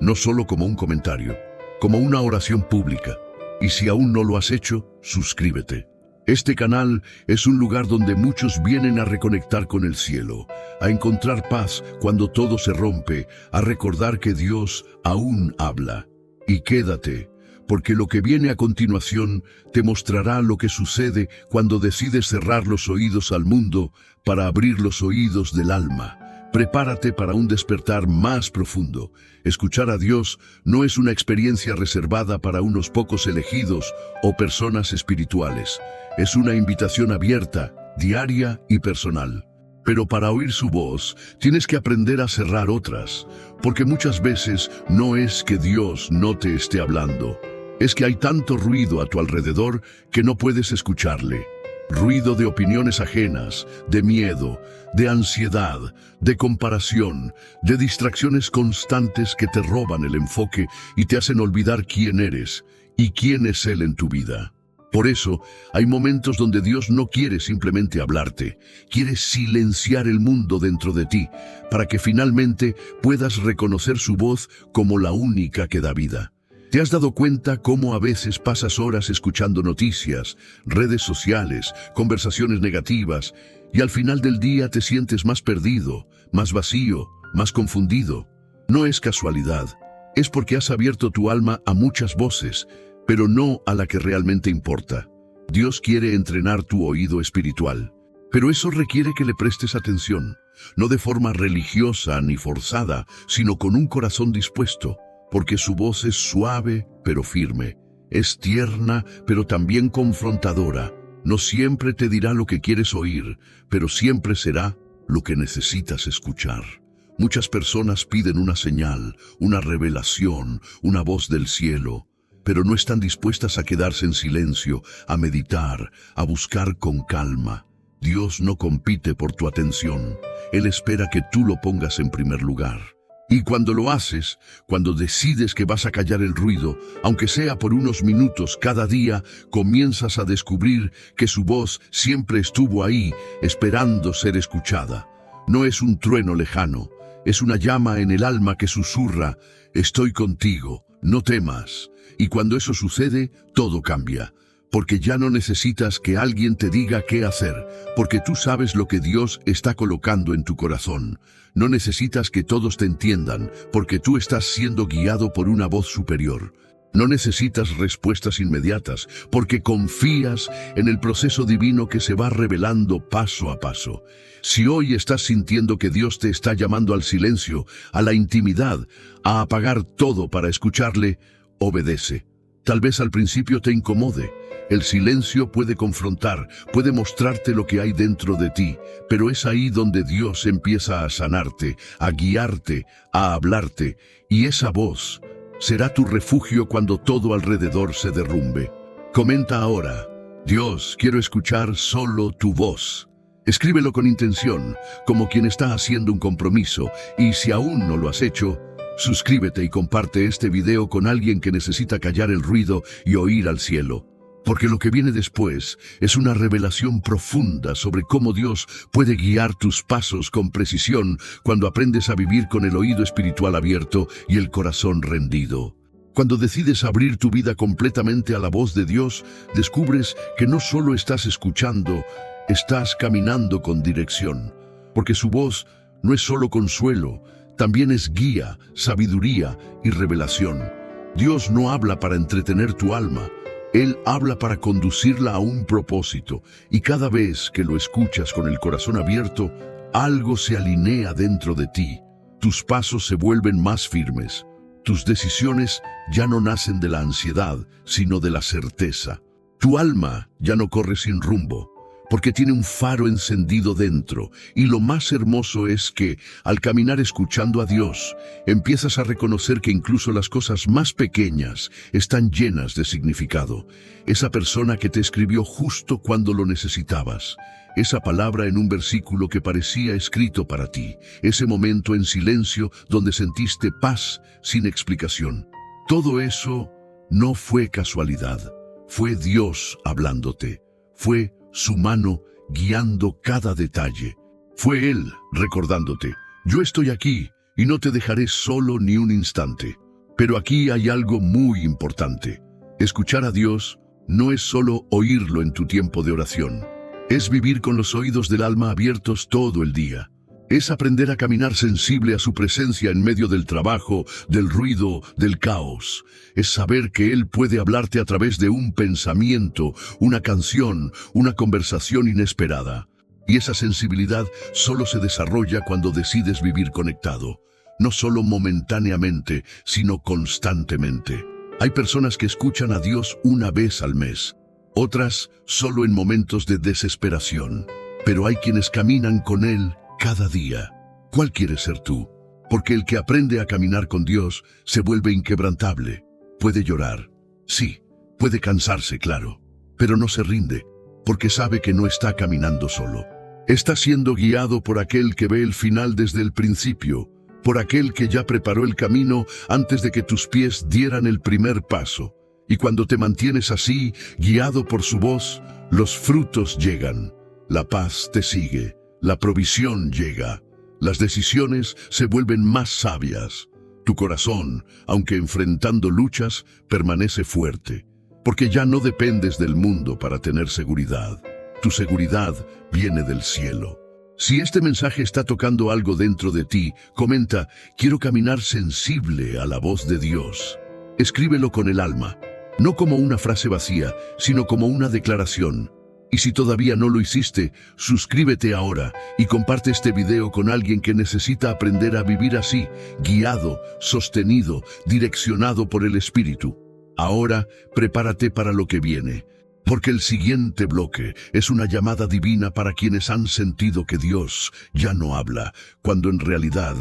no solo como un comentario, como una oración pública. Y si aún no lo has hecho, suscríbete. Este canal es un lugar donde muchos vienen a reconectar con el cielo, a encontrar paz cuando todo se rompe, a recordar que Dios aún habla. Y quédate, porque lo que viene a continuación te mostrará lo que sucede cuando decides cerrar los oídos al mundo para abrir los oídos del alma. Prepárate para un despertar más profundo. Escuchar a Dios no es una experiencia reservada para unos pocos elegidos o personas espirituales. Es una invitación abierta, diaria y personal. Pero para oír su voz, tienes que aprender a cerrar otras, porque muchas veces no es que Dios no te esté hablando. Es que hay tanto ruido a tu alrededor que no puedes escucharle. Ruido de opiniones ajenas, de miedo, de ansiedad, de comparación, de distracciones constantes que te roban el enfoque y te hacen olvidar quién eres y quién es Él en tu vida. Por eso, hay momentos donde Dios no quiere simplemente hablarte, quiere silenciar el mundo dentro de ti, para que finalmente puedas reconocer su voz como la única que da vida. ¿Te has dado cuenta cómo a veces pasas horas escuchando noticias, redes sociales, conversaciones negativas, y al final del día te sientes más perdido, más vacío, más confundido? No es casualidad, es porque has abierto tu alma a muchas voces, pero no a la que realmente importa. Dios quiere entrenar tu oído espiritual, pero eso requiere que le prestes atención, no de forma religiosa ni forzada, sino con un corazón dispuesto. Porque su voz es suave, pero firme. Es tierna, pero también confrontadora. No siempre te dirá lo que quieres oír, pero siempre será lo que necesitas escuchar. Muchas personas piden una señal, una revelación, una voz del cielo. pero no están dispuestas a quedarse en silencio, a meditar, a buscar con calma. Dios no compite por tu atención. Él espera que tú lo pongas en primer lugar. Y cuando lo haces, cuando decides que vas a callar el ruido, aunque sea por unos minutos cada día, comienzas a descubrir que su voz siempre estuvo ahí, esperando ser escuchada. No es un trueno lejano, es una llama en el alma que susurra: estoy contigo, no temas. Y cuando eso sucede, todo cambia. Porque ya no necesitas que alguien te diga qué hacer, porque tú sabes lo que Dios está colocando en tu corazón. No necesitas que todos te entiendan, porque tú estás siendo guiado por una voz superior. No necesitas respuestas inmediatas, porque confías en el proceso divino que se va revelando paso a paso. Si hoy estás sintiendo que Dios te está llamando al silencio, a la intimidad, a apagar todo para escucharle, obedece. Tal vez al principio te incomode. El silencio puede confrontar, puede mostrarte lo que hay dentro de ti, pero es ahí donde Dios empieza a sanarte, a guiarte, a hablarte, y esa voz será tu refugio cuando todo alrededor se derrumbe. Comenta ahora: Dios, quiero escuchar solo tu voz. Escríbelo con intención, como quien está haciendo un compromiso, y si aún no lo has hecho, suscríbete y comparte este video con alguien que necesita callar el ruido y oír al cielo. Porque lo que viene después es una revelación profunda sobre cómo Dios puede guiar tus pasos con precisión cuando aprendes a vivir con el oído espiritual abierto y el corazón rendido. Cuando decides abrir tu vida completamente a la voz de Dios, descubres que no solo estás escuchando, estás caminando con dirección. Porque su voz no es solo consuelo, también es guía, sabiduría y revelación. Dios no habla para entretener tu alma. Él habla para conducirla a un propósito, y cada vez que lo escuchas con el corazón abierto, algo se alinea dentro de ti. Tus pasos se vuelven más firmes. Tus decisiones ya no nacen de la ansiedad, sino de la certeza. Tu alma ya no corre sin rumbo, porque tiene un faro encendido dentro, y lo más hermoso es que, al caminar escuchando a Dios, empiezas a reconocer que incluso las cosas más pequeñas están llenas de significado. Esa persona que te escribió justo cuando lo necesitabas, esa palabra en un versículo que parecía escrito para ti, ese momento en silencio donde sentiste paz sin explicación. Todo eso no fue casualidad, fue Dios hablándote, fue su mano guiando cada detalle. Fue Él recordándote: yo estoy aquí y no te dejaré solo ni un instante. Pero aquí hay algo muy importante. Escuchar a Dios no es solo oírlo en tu tiempo de oración. Es vivir con los oídos del alma abiertos todo el día. Es aprender a caminar sensible a su presencia en medio del trabajo, del ruido, del caos. Es saber que Él puede hablarte a través de un pensamiento, una canción, una conversación inesperada. Y esa sensibilidad solo se desarrolla cuando decides vivir conectado. No solo momentáneamente, sino constantemente. Hay personas que escuchan a Dios una vez al mes, otras solo en momentos de desesperación. Pero hay quienes caminan con Él cada día. ¿Cuál quieres ser tú? Porque el que aprende a caminar con Dios se vuelve inquebrantable. Puede llorar, sí, puede cansarse, claro, pero no se rinde, porque sabe que no está caminando solo. Está siendo guiado por aquel que ve el final desde el principio, por aquel que ya preparó el camino antes de que tus pies dieran el primer paso. Y cuando te mantienes así, guiado por su voz, los frutos llegan, la paz te sigue. La provisión llega, las decisiones se vuelven más sabias. Tu corazón, aunque enfrentando luchas, permanece fuerte, porque ya no dependes del mundo para tener seguridad. Tu seguridad viene del cielo. Si este mensaje está tocando algo dentro de ti, comenta: quiero caminar sensible a la voz de Dios. Escríbelo con el alma, no como una frase vacía, sino como una declaración. Y si todavía no lo hiciste, suscríbete ahora y comparte este video con alguien que necesita aprender a vivir así, guiado, sostenido, direccionado por el Espíritu. Ahora, prepárate para lo que viene, porque el siguiente bloque es una llamada divina para quienes han sentido que Dios ya no habla, cuando en realidad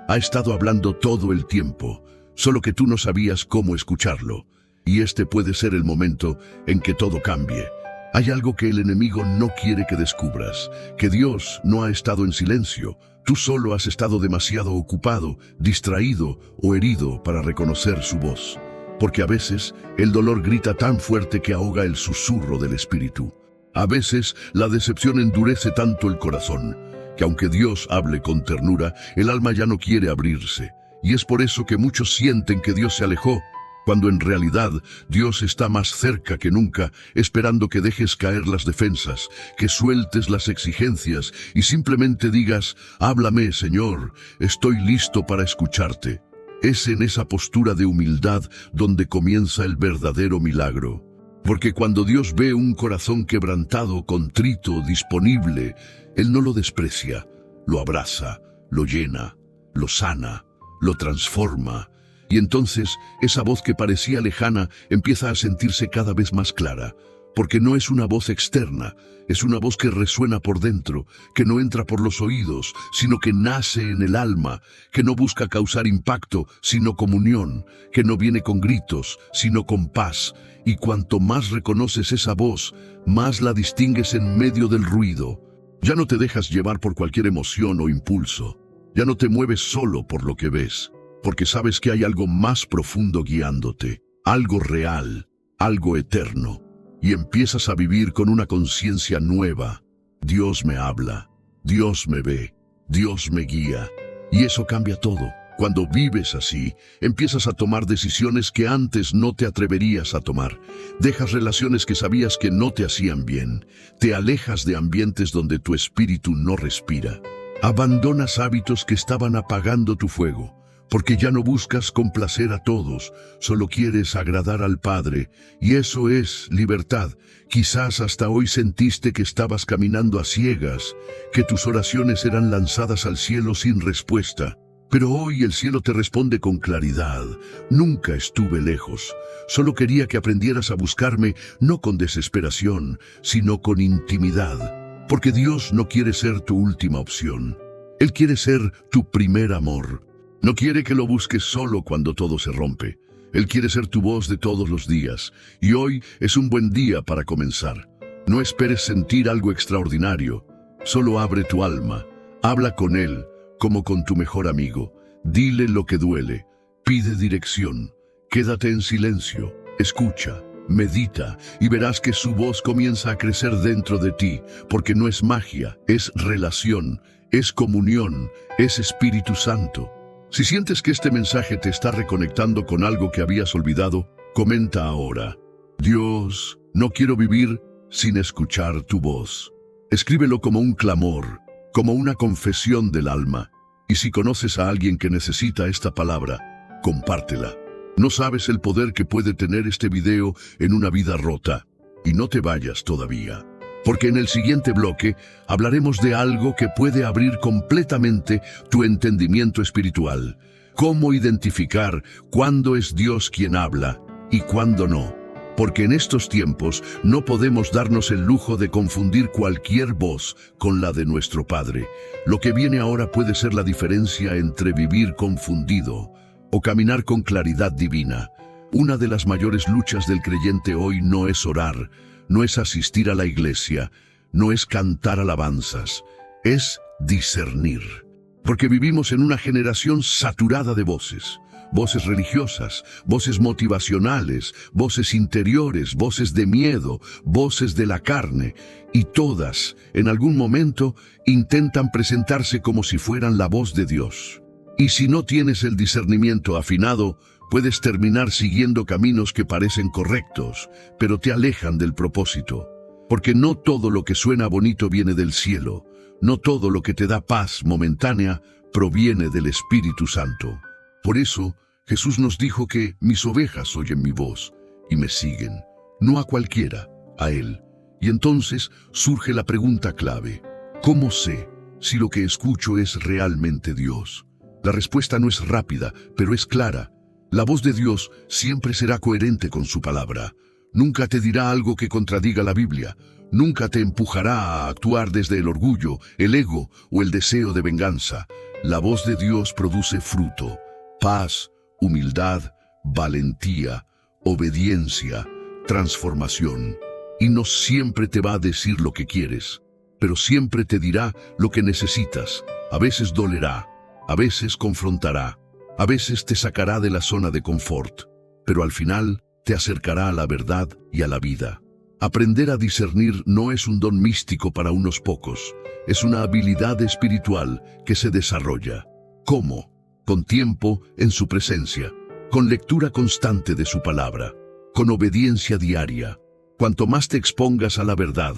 ha estado hablando todo el tiempo, solo que tú no sabías cómo escucharlo. Y este puede ser el momento en que todo cambie. Hay algo que el enemigo no quiere que descubras, que Dios no ha estado en silencio. Tú solo has estado demasiado ocupado, distraído o herido para reconocer su voz. Porque a veces el dolor grita tan fuerte que ahoga el susurro del espíritu. A veces la decepción endurece tanto el corazón, que aunque Dios hable con ternura, el alma ya no quiere abrirse. Y es por eso que muchos sienten que Dios se alejó, cuando en realidad Dios está más cerca que nunca, esperando que dejes caer las defensas, que sueltes las exigencias y simplemente digas: háblame, Señor, estoy listo para escucharte. Es en esa postura de humildad donde comienza el verdadero milagro. Porque cuando Dios ve un corazón quebrantado, contrito, disponible, Él no lo desprecia, lo abraza, lo llena, lo sana, lo transforma. Y entonces esa voz que parecía lejana empieza a sentirse cada vez más clara, porque no es una voz externa, es una voz que resuena por dentro, que no entra por los oídos, sino que nace en el alma, que no busca causar impacto, sino comunión, que no viene con gritos, sino con paz. Y cuanto más reconoces esa voz, más la distingues en medio del ruido. Ya no te dejas llevar por cualquier emoción o impulso, ya no te mueves solo por lo que ves, porque sabes que hay algo más profundo guiándote, algo real, algo eterno, y empiezas a vivir con una conciencia nueva. Dios me habla, Dios me ve, Dios me guía, y eso cambia todo. Cuando vives así, empiezas a tomar decisiones que antes no te atreverías a tomar. Dejas relaciones que sabías que no te hacían bien. Te alejas de ambientes donde tu espíritu no respira. Abandonas hábitos que estaban apagando tu fuego, porque ya no buscas complacer a todos, solo quieres agradar al Padre, y eso es libertad. Quizás hasta hoy sentiste que estabas caminando a ciegas, que tus oraciones eran lanzadas al cielo sin respuesta. Pero hoy el cielo te responde con claridad. Nunca estuve lejos. Solo quería que aprendieras a buscarme, no con desesperación, sino con intimidad. Porque Dios no quiere ser tu última opción. Él quiere ser tu primer amor. No quiere que lo busques solo cuando todo se rompe. Él quiere ser tu voz de todos los días. Y hoy es un buen día para comenzar. No esperes sentir algo extraordinario. Solo abre tu alma. Habla con Él, como con tu mejor amigo. Dile lo que duele, pide dirección, quédate en silencio, escucha, medita y verás que su voz comienza a crecer dentro de ti, porque no es magia, es relación, es comunión, es Espíritu Santo. Si sientes que este mensaje te está reconectando con algo que habías olvidado, comenta ahora: Dios, no quiero vivir sin escuchar tu voz. Escríbelo como un clamor, como una confesión del alma. Y si conoces a alguien que necesita esta palabra, compártela. No sabes el poder que puede tener este video en una vida rota. Y no te vayas todavía, porque en el siguiente bloque hablaremos de algo que puede abrir completamente tu entendimiento espiritual. Cómo identificar cuándo es Dios quien habla y cuándo no. Porque en estos tiempos no podemos darnos el lujo de confundir cualquier voz con la de nuestro Padre. Lo que viene ahora puede ser la diferencia entre vivir confundido o caminar con claridad divina. Una de las mayores luchas del creyente hoy no es orar, no es asistir a la iglesia, no es cantar alabanzas, es discernir. Porque vivimos en una generación saturada de voces. Voces religiosas, voces motivacionales, voces interiores, voces de miedo, voces de la carne, y todas, en algún momento, intentan presentarse como si fueran la voz de Dios. Y si no tienes el discernimiento afinado, puedes terminar siguiendo caminos que parecen correctos, pero te alejan del propósito. Porque no todo lo que suena bonito viene del cielo, no todo lo que te da paz momentánea proviene del Espíritu Santo. Por eso, Jesús nos dijo que mis ovejas oyen mi voz y me siguen, no a cualquiera, a Él. Y entonces surge la pregunta clave: ¿cómo sé si lo que escucho es realmente Dios? La respuesta no es rápida, pero es clara. La voz de Dios siempre será coherente con su palabra. Nunca te dirá algo que contradiga la Biblia. Nunca te empujará a actuar desde el orgullo, el ego o el deseo de venganza. La voz de Dios produce fruto: paz, humildad, valentía, obediencia, transformación. Y no siempre te va a decir lo que quieres, pero siempre te dirá lo que necesitas. A veces dolerá, a veces confrontará, a veces te sacará de la zona de confort, pero al final te acercará a la verdad y a la vida. Aprender a discernir no es un don místico para unos pocos, es una habilidad espiritual que se desarrolla. ¿Cómo? Con tiempo en su presencia, con lectura constante de su palabra, con obediencia diaria. Cuanto más te expongas a la verdad,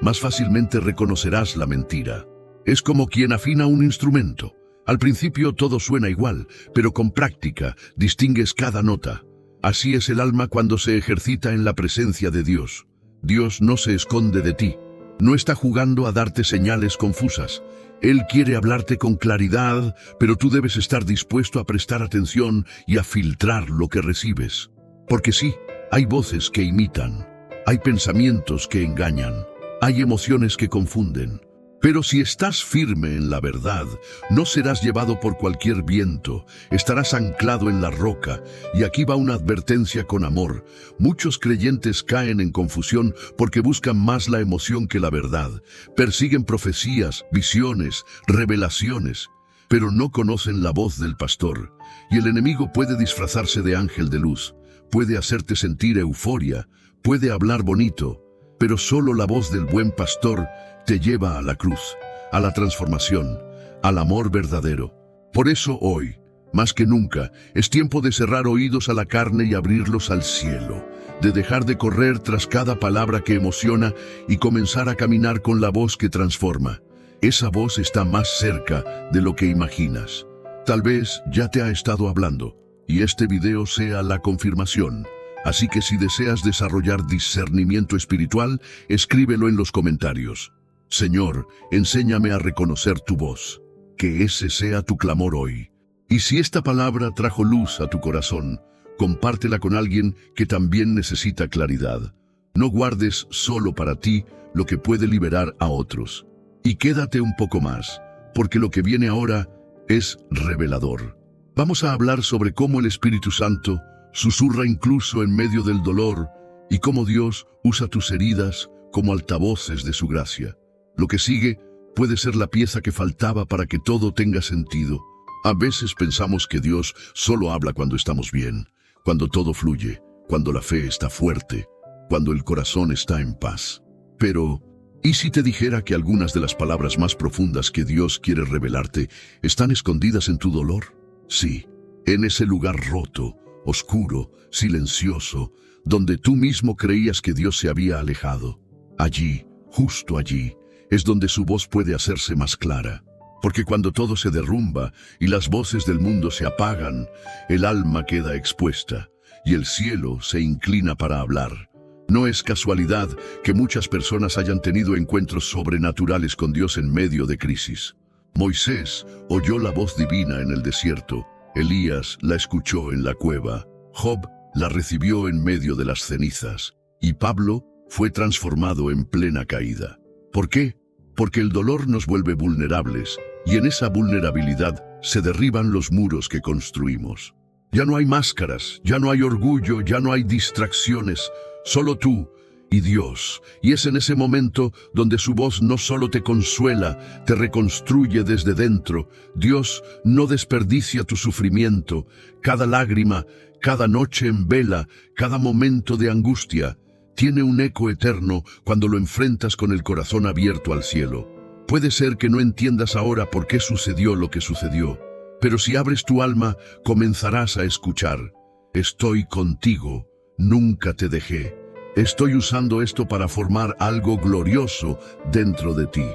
más fácilmente reconocerás la mentira. Es como quien afina un instrumento. Al principio todo suena igual, pero con práctica distingues cada nota. Así es el alma cuando se ejercita en la presencia de Dios. Dios no se esconde de ti. No está jugando a darte señales confusas. Él quiere hablarte con claridad, pero tú debes estar dispuesto a prestar atención y a filtrar lo que recibes. Porque sí, hay voces que imitan, hay pensamientos que engañan, hay emociones que confunden. Pero si estás firme en la verdad, no serás llevado por cualquier viento, estarás anclado en la roca. Y aquí va una advertencia con amor. Muchos creyentes caen en confusión porque buscan más la emoción que la verdad. Persiguen profecías, visiones, revelaciones, pero no conocen la voz del pastor. Y el enemigo puede disfrazarse de ángel de luz, puede hacerte sentir euforia, puede hablar bonito, pero solo la voz del buen pastor te lleva a la cruz, a la transformación, al amor verdadero. Por eso hoy, más que nunca, es tiempo de cerrar oídos a la carne y abrirlos al cielo, de dejar de correr tras cada palabra que emociona y comenzar a caminar con la voz que transforma. Esa voz está más cerca de lo que imaginas. Tal vez ya te ha estado hablando, y este video sea la confirmación. Así que si deseas desarrollar discernimiento espiritual, escríbelo en los comentarios. Señor, enséñame a reconocer tu voz. Que ese sea tu clamor hoy. Y si esta palabra trajo luz a tu corazón, compártela con alguien que también necesita claridad. No guardes solo para ti lo que puede liberar a otros. Y quédate un poco más, porque lo que viene ahora es revelador. Vamos a hablar sobre cómo el Espíritu Santo susurra incluso en medio del dolor y cómo Dios usa tus heridas como altavoces de su gracia. Lo que sigue puede ser la pieza que faltaba para que todo tenga sentido. A veces pensamos que Dios solo habla cuando estamos bien, cuando todo fluye, cuando la fe está fuerte, cuando el corazón está en paz. Pero, ¿y si te dijera que algunas de las palabras más profundas que Dios quiere revelarte están escondidas en tu dolor? Sí, en ese lugar roto, oscuro, silencioso, donde tú mismo creías que Dios se había alejado. Allí, justo allí, es donde su voz puede hacerse más clara. Porque cuando todo se derrumba y las voces del mundo se apagan, el alma queda expuesta y el cielo se inclina para hablar. No es casualidad que muchas personas hayan tenido encuentros sobrenaturales con Dios en medio de crisis. Moisés oyó la voz divina en el desierto, Elías la escuchó en la cueva, Job la recibió en medio de las cenizas, y Pablo fue transformado en plena caída. ¿Por qué? Porque el dolor nos vuelve vulnerables, y en esa vulnerabilidad se derriban los muros que construimos. Ya no hay máscaras, ya no hay orgullo, ya no hay distracciones, solo tú y Dios. Y es en ese momento donde su voz no solo te consuela, te reconstruye desde dentro. Dios no desperdicia tu sufrimiento, cada lágrima, cada noche en vela, cada momento de angustia. Tiene un eco eterno cuando lo enfrentas con el corazón abierto al cielo. Puede ser que no entiendas ahora por qué sucedió lo que sucedió, pero si abres tu alma, comenzarás a escuchar. Estoy contigo, nunca te dejé. Estoy usando esto para formar algo glorioso dentro de ti.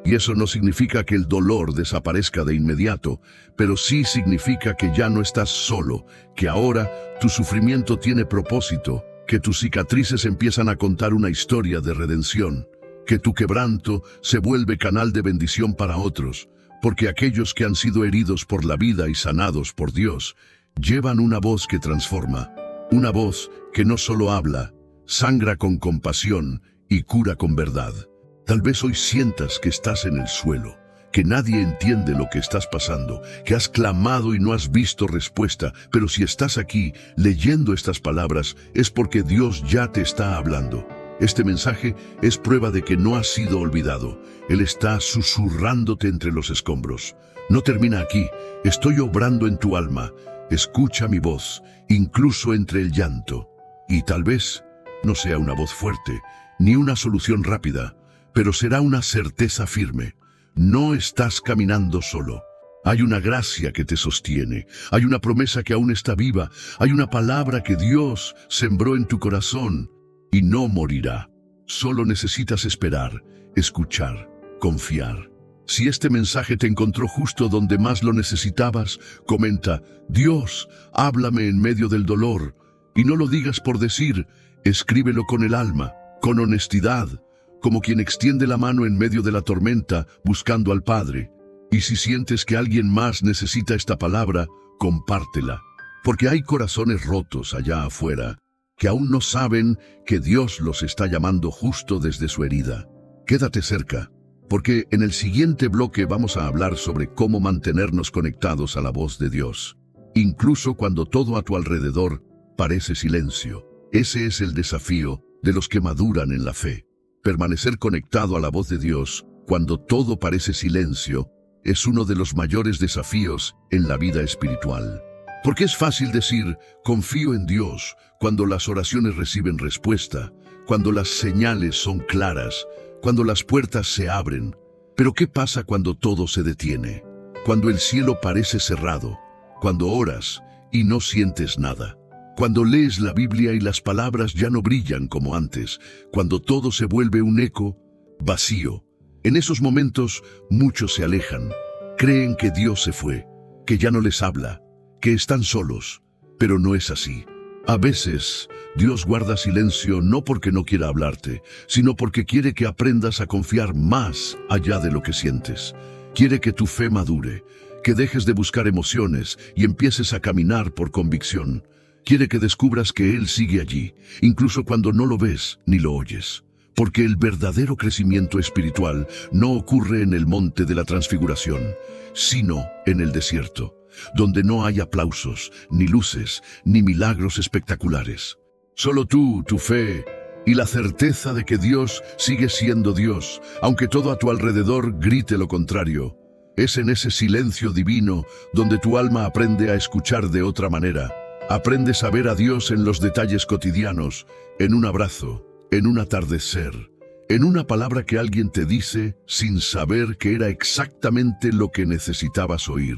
Y eso no significa que el dolor desaparezca de inmediato, pero sí significa que ya no estás solo, que ahora tu sufrimiento tiene propósito, que tus cicatrices empiezan a contar una historia de redención, que tu quebranto se vuelve canal de bendición para otros, porque aquellos que han sido heridos por la vida y sanados por Dios, llevan una voz que transforma, una voz que no solo habla, sangra con compasión y cura con verdad. Tal vez hoy sientas que estás en el suelo, que nadie entiende lo que estás pasando, que has clamado y no has visto respuesta, pero si estás aquí leyendo estas palabras es porque Dios ya te está hablando. Este mensaje es prueba de que no has sido olvidado. Él está susurrándote entre los escombros. No termina aquí. Estoy obrando en tu alma. Escucha mi voz, incluso entre el llanto. Y tal vez no sea una voz fuerte, ni una solución rápida, pero será una certeza firme. No estás caminando solo. Hay una gracia que te sostiene, hay una promesa que aún está viva, hay una palabra que Dios sembró en tu corazón y no morirá. Solo necesitas esperar, escuchar, confiar. Si este mensaje te encontró justo donde más lo necesitabas, comenta: Dios, háblame en medio del dolor. Y no lo digas por decir, escríbelo con el alma, con honestidad, como quien extiende la mano en medio de la tormenta buscando al Padre. Y si sientes que alguien más necesita esta palabra, compártela, porque hay corazones rotos allá afuera que aún no saben que Dios los está llamando justo desde su herida. Quédate cerca, porque en el siguiente bloque vamos a hablar sobre cómo mantenernos conectados a la voz de Dios, incluso cuando todo a tu alrededor parece silencio. Ese es el desafío de los que maduran en la fe. Permanecer conectado a la voz de Dios cuando todo parece silencio es uno de los mayores desafíos en la vida espiritual. Porque es fácil decir, confío en Dios, cuando las oraciones reciben respuesta, cuando las señales son claras, cuando las puertas se abren. Pero ¿qué pasa cuando todo se detiene? Cuando el cielo parece cerrado, cuando oras y no sientes nada. Cuando lees la Biblia y las palabras ya no brillan como antes, cuando todo se vuelve un eco vacío. En esos momentos muchos se alejan, creen que Dios se fue, que ya no les habla, que están solos, pero no es así. A veces Dios guarda silencio no porque no quiera hablarte, sino porque quiere que aprendas a confiar más allá de lo que sientes. Quiere que tu fe madure, que dejes de buscar emociones y empieces a caminar por convicción. Quiere que descubras que Él sigue allí, incluso cuando no lo ves ni lo oyes. Porque el verdadero crecimiento espiritual no ocurre en el monte de la transfiguración, sino en el desierto, donde no hay aplausos, ni luces, ni milagros espectaculares. Solo tú, tu fe y la certeza de que Dios sigue siendo Dios, aunque todo a tu alrededor grite lo contrario. Es en ese silencio divino donde tu alma aprende a escuchar de otra manera. Aprendes a ver a Dios en los detalles cotidianos, en un abrazo, en un atardecer, en una palabra que alguien te dice sin saber que era exactamente lo que necesitabas oír.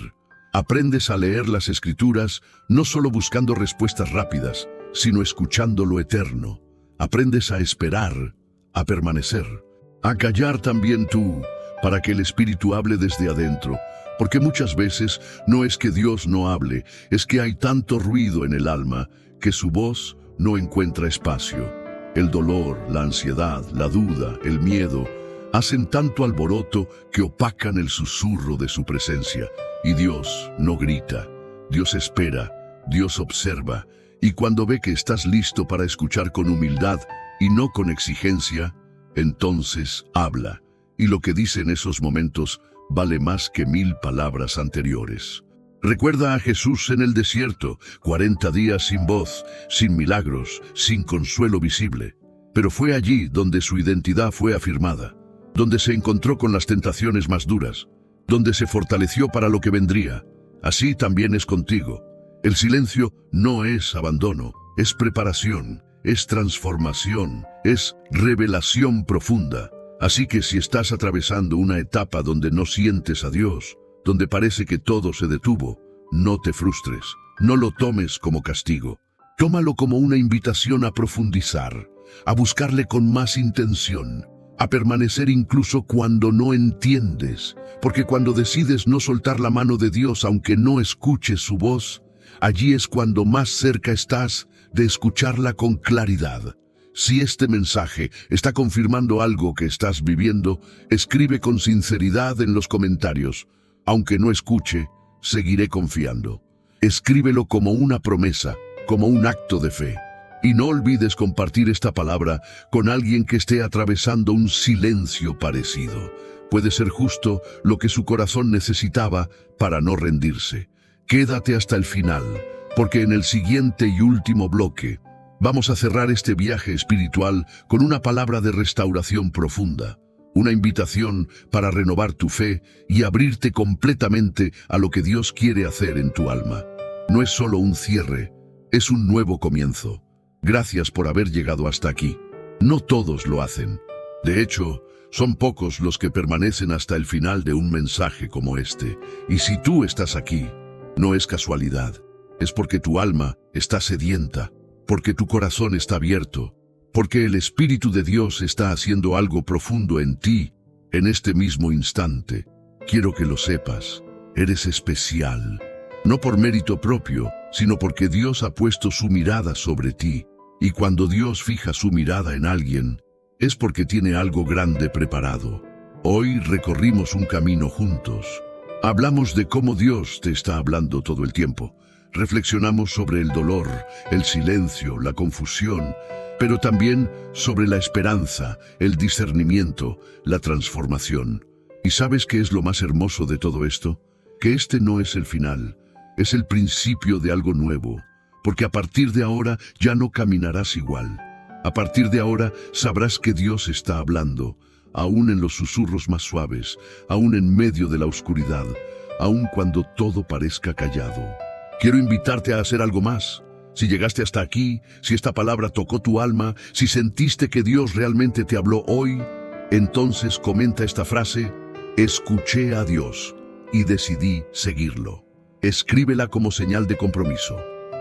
Aprendes a leer las Escrituras no solo buscando respuestas rápidas, sino escuchando lo eterno. Aprendes a esperar, a permanecer, a callar también tú, para que el Espíritu hable desde adentro. Porque muchas veces no es que Dios no hable, es que hay tanto ruido en el alma que su voz no encuentra espacio. El dolor, la ansiedad, la duda, el miedo, hacen tanto alboroto que opacan el susurro de su presencia. Y Dios no grita, Dios espera, Dios observa, y cuando ve que estás listo para escuchar con humildad y no con exigencia, entonces habla. Y lo que dice en esos momentos vale más que 1000 palabras anteriores. Recuerda a Jesús en el desierto, 40 días sin voz, sin milagros, sin consuelo visible. Pero fue allí donde su identidad fue afirmada, donde se encontró con las tentaciones más duras, donde se fortaleció para lo que vendría. Así también es contigo. El silencio no es abandono, es preparación, es transformación, es revelación profunda. Así que si estás atravesando una etapa donde no sientes a Dios, donde parece que todo se detuvo, no te frustres, no lo tomes como castigo. Tómalo como una invitación a profundizar, a buscarle con más intención, a permanecer incluso cuando no entiendes, porque cuando decides no soltar la mano de Dios aunque no escuches su voz, allí es cuando más cerca estás de escucharla con claridad. Si este mensaje está confirmando algo que estás viviendo, escribe con sinceridad en los comentarios. Aunque no escuche, seguiré confiando. Escríbelo como una promesa, como un acto de fe. Y no olvides compartir esta palabra con alguien que esté atravesando un silencio parecido, puede ser justo lo que su corazón necesitaba para no rendirse. Quédate hasta el final, porque en el siguiente y último bloque vamos a cerrar este viaje espiritual con una palabra de restauración profunda, una invitación para renovar tu fe y abrirte completamente a lo que Dios quiere hacer en tu alma. No es solo un cierre, es un nuevo comienzo. Gracias por haber llegado hasta aquí. No todos lo hacen. De hecho, son pocos los que permanecen hasta el final de un mensaje como este. Y si tú estás aquí, no es casualidad. Es porque tu alma está sedienta, porque tu corazón está abierto, porque el Espíritu de Dios está haciendo algo profundo en ti, en este mismo instante. Quiero que lo sepas, eres especial, no por mérito propio, sino porque Dios ha puesto su mirada sobre ti. Y cuando Dios fija su mirada en alguien, es porque tiene algo grande preparado. Hoy recorrimos un camino juntos. Hablamos de cómo Dios te está hablando todo el tiempo. Reflexionamos sobre el dolor, el silencio, la confusión, pero también sobre la esperanza, el discernimiento, la transformación. ¿Y sabes qué es lo más hermoso de todo esto? Que este no es el final, es el principio de algo nuevo, porque a partir de ahora ya no caminarás igual. A partir de ahora sabrás que Dios está hablando, aún en los susurros más suaves, aún en medio de la oscuridad, aún cuando todo parezca callado. Quiero invitarte a hacer algo más. Si llegaste hasta aquí, si esta palabra tocó tu alma, si sentiste que Dios realmente te habló hoy, entonces comenta esta frase: escuché a Dios y decidí seguirlo. Escríbela como señal de compromiso,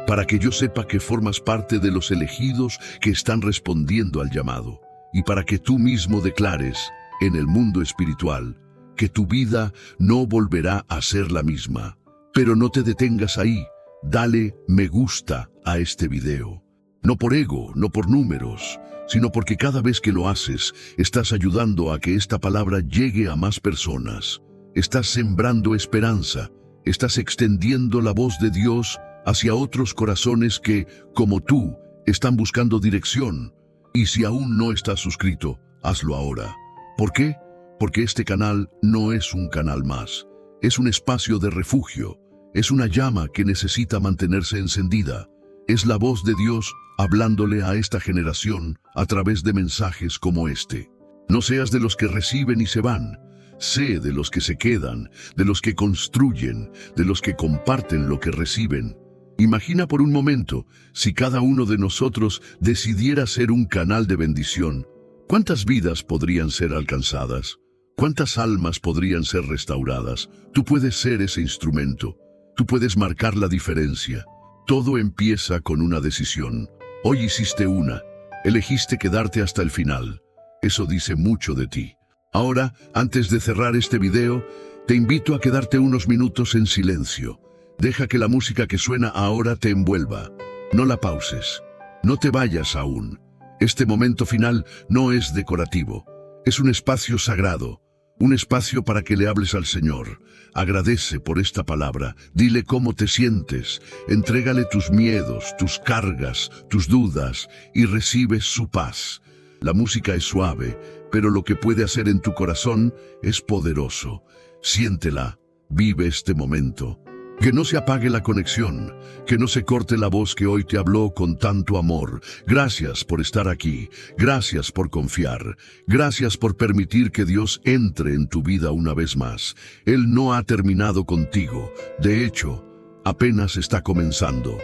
para que yo sepa que formas parte de los elegidos que están respondiendo al llamado, y para que tú mismo declares, en el mundo espiritual, que tu vida no volverá a ser la misma. Pero no te detengas ahí, dale me gusta a este video. No por ego, no por números, sino porque cada vez que lo haces, estás ayudando a que esta palabra llegue a más personas. Estás sembrando esperanza, estás extendiendo la voz de Dios hacia otros corazones que, como tú, están buscando dirección. Y si aún no estás suscrito, hazlo ahora. ¿Por qué? Porque este canal no es un canal más. Es un espacio de refugio. Es una llama que necesita mantenerse encendida. Es la voz de Dios hablándole a esta generación a través de mensajes como este. No seas de los que reciben y se van. Sé de los que se quedan, de los que construyen, de los que comparten lo que reciben. Imagina por un momento, si cada uno de nosotros decidiera ser un canal de bendición, ¿cuántas vidas podrían ser alcanzadas? ¿Cuántas almas podrían ser restauradas? Tú puedes ser ese instrumento. Tú puedes marcar la diferencia. Todo empieza con una decisión. Hoy hiciste una. Elegiste quedarte hasta el final. Eso dice mucho de ti. Ahora, antes de cerrar este video, te invito a quedarte unos minutos en silencio. Deja que la música que suena ahora te envuelva. No la pauses. No te vayas aún. Este momento final no es decorativo. Es un espacio sagrado. Un espacio para que le hables al Señor. Agradece por esta palabra. Dile cómo te sientes. Entrégale tus miedos, tus cargas, tus dudas y recibe su paz. La música es suave, pero lo que puede hacer en tu corazón es poderoso. Siéntela. Vive este momento. Que no se apague la conexión, que no se corte la voz que hoy te habló con tanto amor. Gracias por estar aquí, gracias por confiar, gracias por permitir que Dios entre en tu vida una vez más. Él no ha terminado contigo, de hecho, apenas está comenzando.